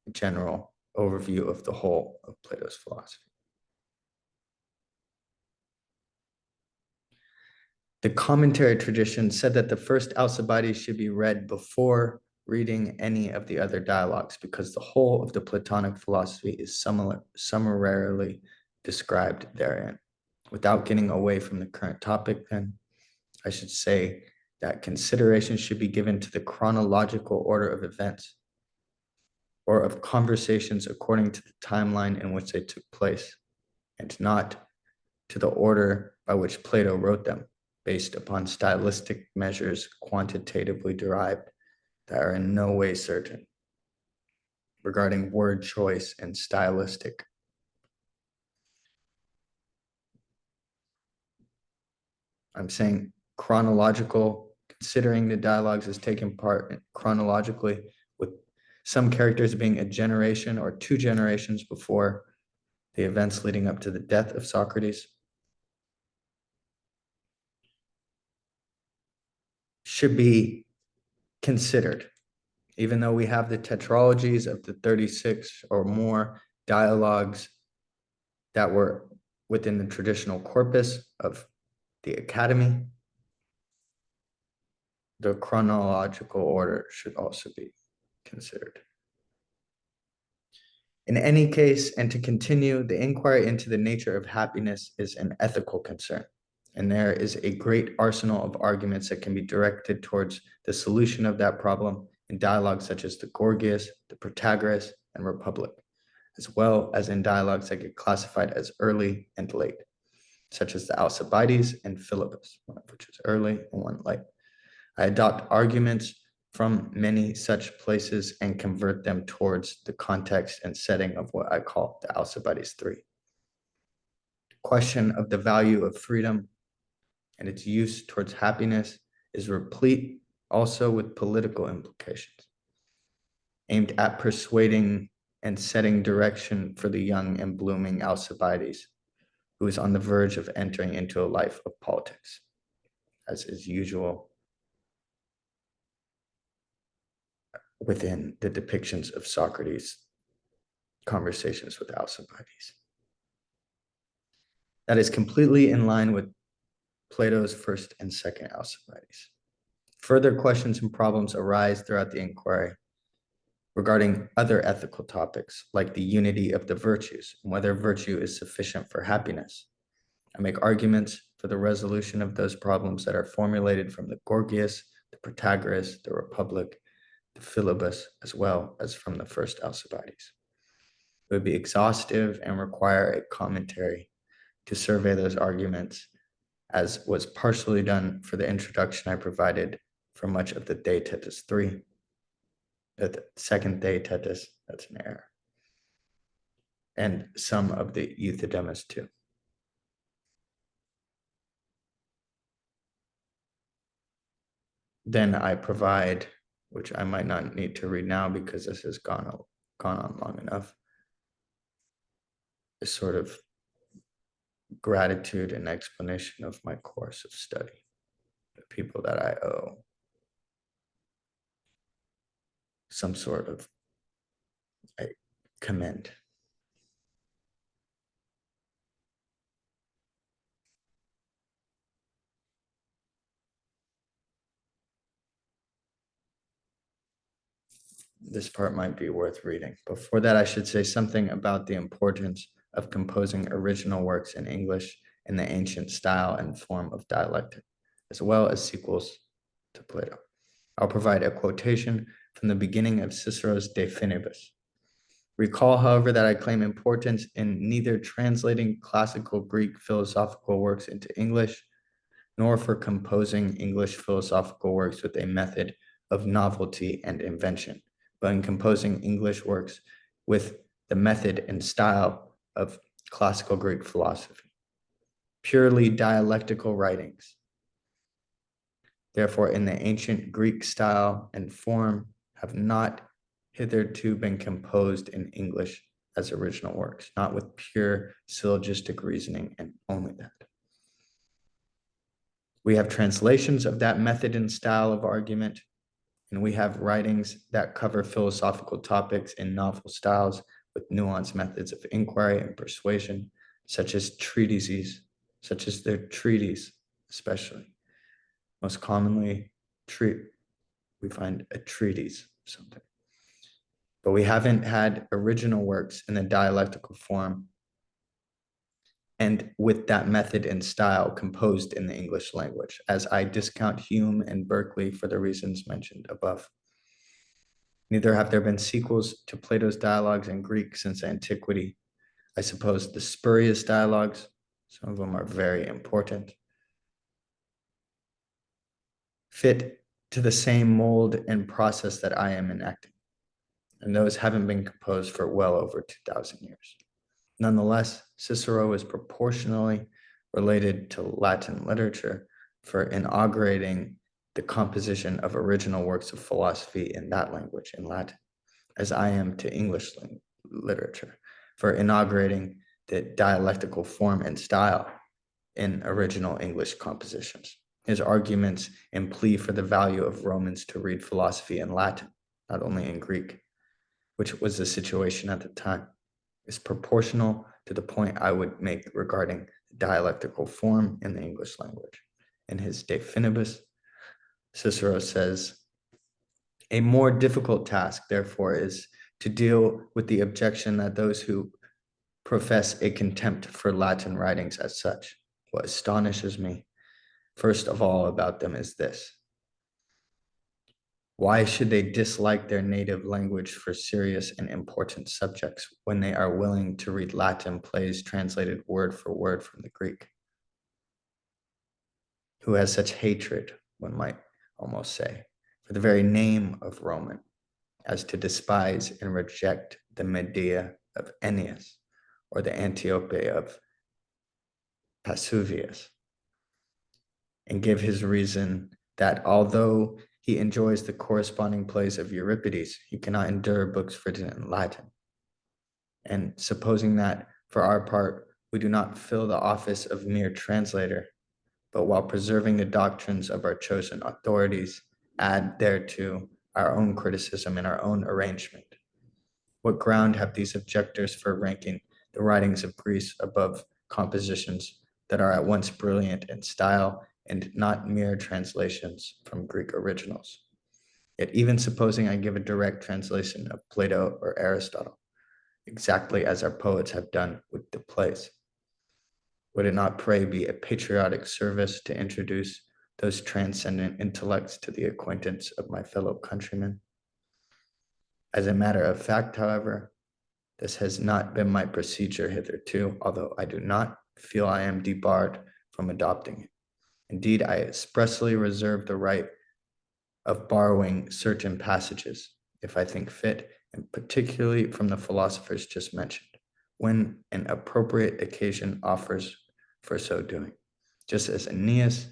a general overview of the whole of Plato's philosophy. The commentary tradition said that the first Alcibiades should be read before reading any of the other dialogues, because the whole of the Platonic philosophy is summarily described therein. Without getting away from the current topic, then, I should say that consideration should be given to the chronological order of events, or of conversations according to the timeline in which they took place, and not to the order by which Plato wrote them, based upon stylistic measures quantitatively derived that are in no way certain regarding word choice and stylistic. I'm saying chronological, considering the dialogues as taking part chronologically, with some characters being a generation or 2 generations before the events leading up to the death of Socrates, should be considered, even though we have the tetralogies of the 36 or more dialogues that were within the traditional corpus of the academy. The chronological order should also be considered. In any case, and to continue, the inquiry into the nature of happiness is an ethical concern, and there is a great arsenal of arguments that can be directed towards the solution of that problem in dialogues such as the Gorgias, the Protagoras, and Republic, as well as in dialogues that get classified as early and late, such as the Alcibiades and Philebus, one of which is early and one late. I adopt arguments from many such places and convert them towards the context and setting of what I call the Alcibiades 3. The question of the value of freedom and its use towards happiness is replete also with political implications, aimed at persuading and setting direction for the young and blooming Alcibiades, who is on the verge of entering into a life of politics, as is usual within the depictions of Socrates' conversations with Alcibiades. That is completely in line with Plato's first and second Alcibiades. Further questions and problems arise throughout the inquiry regarding other ethical topics, like the unity of the virtues and whether virtue is sufficient for happiness. I make arguments for the resolution of those problems that are formulated from the Gorgias, the Protagoras, the Republic, the Philebus, as well as from the first Alcibiades. It would be exhaustive and require a commentary to survey those arguments, as was partially done for the introduction I provided for much of the Theaetetus 3. The second Theaetetus, that's an error, and some of the Euthydemus 2. Then I provide, which I might not need to read now because this has gone on long enough, a sort of gratitude and explanation of my course of study, the people that I owe some sort of a commend. This part might be worth reading. Before that, I should say something about the importance of composing original works in English in the ancient style and form of dialectic, as well as sequels to Plato. I'll provide a quotation from the beginning of Cicero's De Finibus. Recall, however, that I claim importance in neither translating classical Greek philosophical works into English, nor for composing English philosophical works with a method of novelty and invention, but in composing English works with the method and style of classical Greek philosophy, purely dialectical writings. Therefore, in the ancient Greek style and form have not hitherto been composed in English as original works, not with pure syllogistic reasoning and only that. We have translations of that method and style of argument, and we have writings that cover philosophical topics in novel styles with nuanced methods of inquiry and persuasion, such as treatises, such as their treatise, especially. Most commonly, we find a treatise, something. But we haven't had original works in the dialectical form and with that method and style composed in the English language, as I discount Hume and Berkeley for the reasons mentioned above. Neither have there been sequels to Plato's dialogues in Greek since antiquity. I suppose the spurious dialogues, some of them are very important, fit to the same mold and process that I am enacting, and those haven't been composed for well over 2,000 years. Nonetheless, Cicero is proportionally related to Latin literature for inaugurating the composition of original works of philosophy in that language, in Latin, as I am to English literature for inaugurating the dialectical form and style in original English compositions. His arguments and plea for the value of Romans to read philosophy in Latin, not only in Greek, which was the situation at the time, is proportional to the point I would make regarding dialectical form in the English language. In his De Finibus, Cicero says, a more difficult task, therefore, is to deal with the objection that those who profess a contempt for Latin writings as such. What astonishes me, first of all, about them is this. Why should they dislike their native language for serious and important subjects when they are willing to read Latin plays translated word for word from the Greek? Who has such hatred, one might almost say, for the very name of Roman, as to despise and reject the Medea of Ennius or the Antiope of Pasuvius, and give his reason that although he enjoys the corresponding plays of Euripides, he cannot endure books written in Latin. And supposing that, for our part, we do not fill the office of mere translator, but while preserving the doctrines of our chosen authorities, add thereto our own criticism and our own arrangement. What ground have these objectors for ranking the writings of Greece above compositions that are at once brilliant in style and not mere translations from Greek originals? Yet even supposing I give a direct translation of Plato or Aristotle, exactly as our poets have done with the plays, would it not, pray, be a patriotic service to introduce those transcendent intellects to the acquaintance of my fellow countrymen? As a matter of fact, however, this has not been my procedure hitherto, although I do not feel I am debarred from adopting it. Indeed, I expressly reserve the right of borrowing certain passages, if I think fit, and particularly from the philosophers just mentioned, when an appropriate occasion offers for so doing, just as Ennius,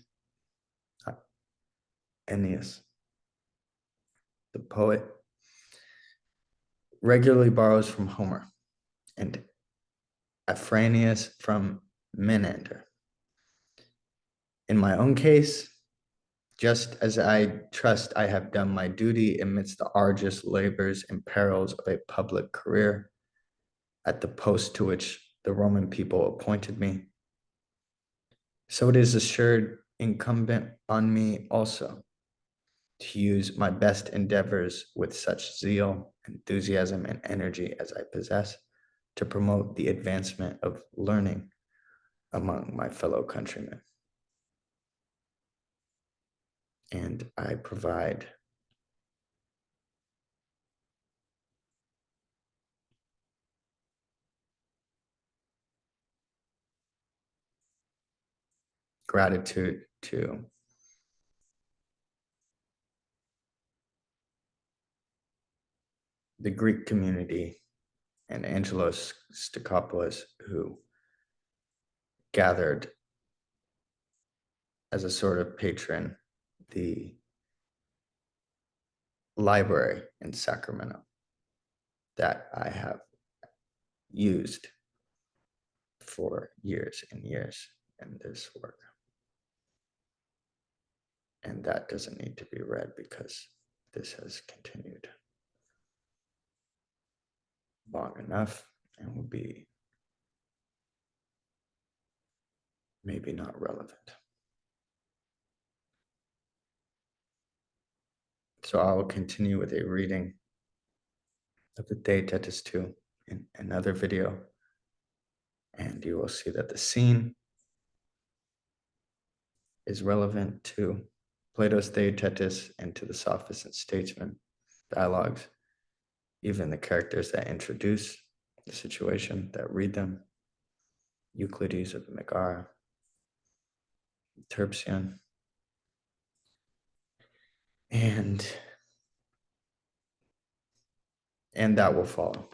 the poet, regularly borrows from Homer, and Afranius from Menander. In my own case, just as I trust I have done my duty amidst the arduous labors and perils of a public career at the post to which the Roman people appointed me, so it is assured incumbent on me also to use my best endeavors with such zeal, enthusiasm, and energy as I possess to promote the advancement of learning among my fellow countrymen. And I provide gratitude to the Greek community and Angelos Stakopoulos, who gathered as a sort of patron the library in Sacramento that I have used for years and years in this work. And that doesn't need to be read because this has continued long enough and will be maybe not relevant. So I will continue with a reading of the Theaetetus 2 in another video, and you will see that the scene is relevant to Plato's Theaetetus and to the Sophists and Statesmen dialogues, even the characters that introduce the situation, that read them, Euclides of Megara, Terpsion, and that will follow.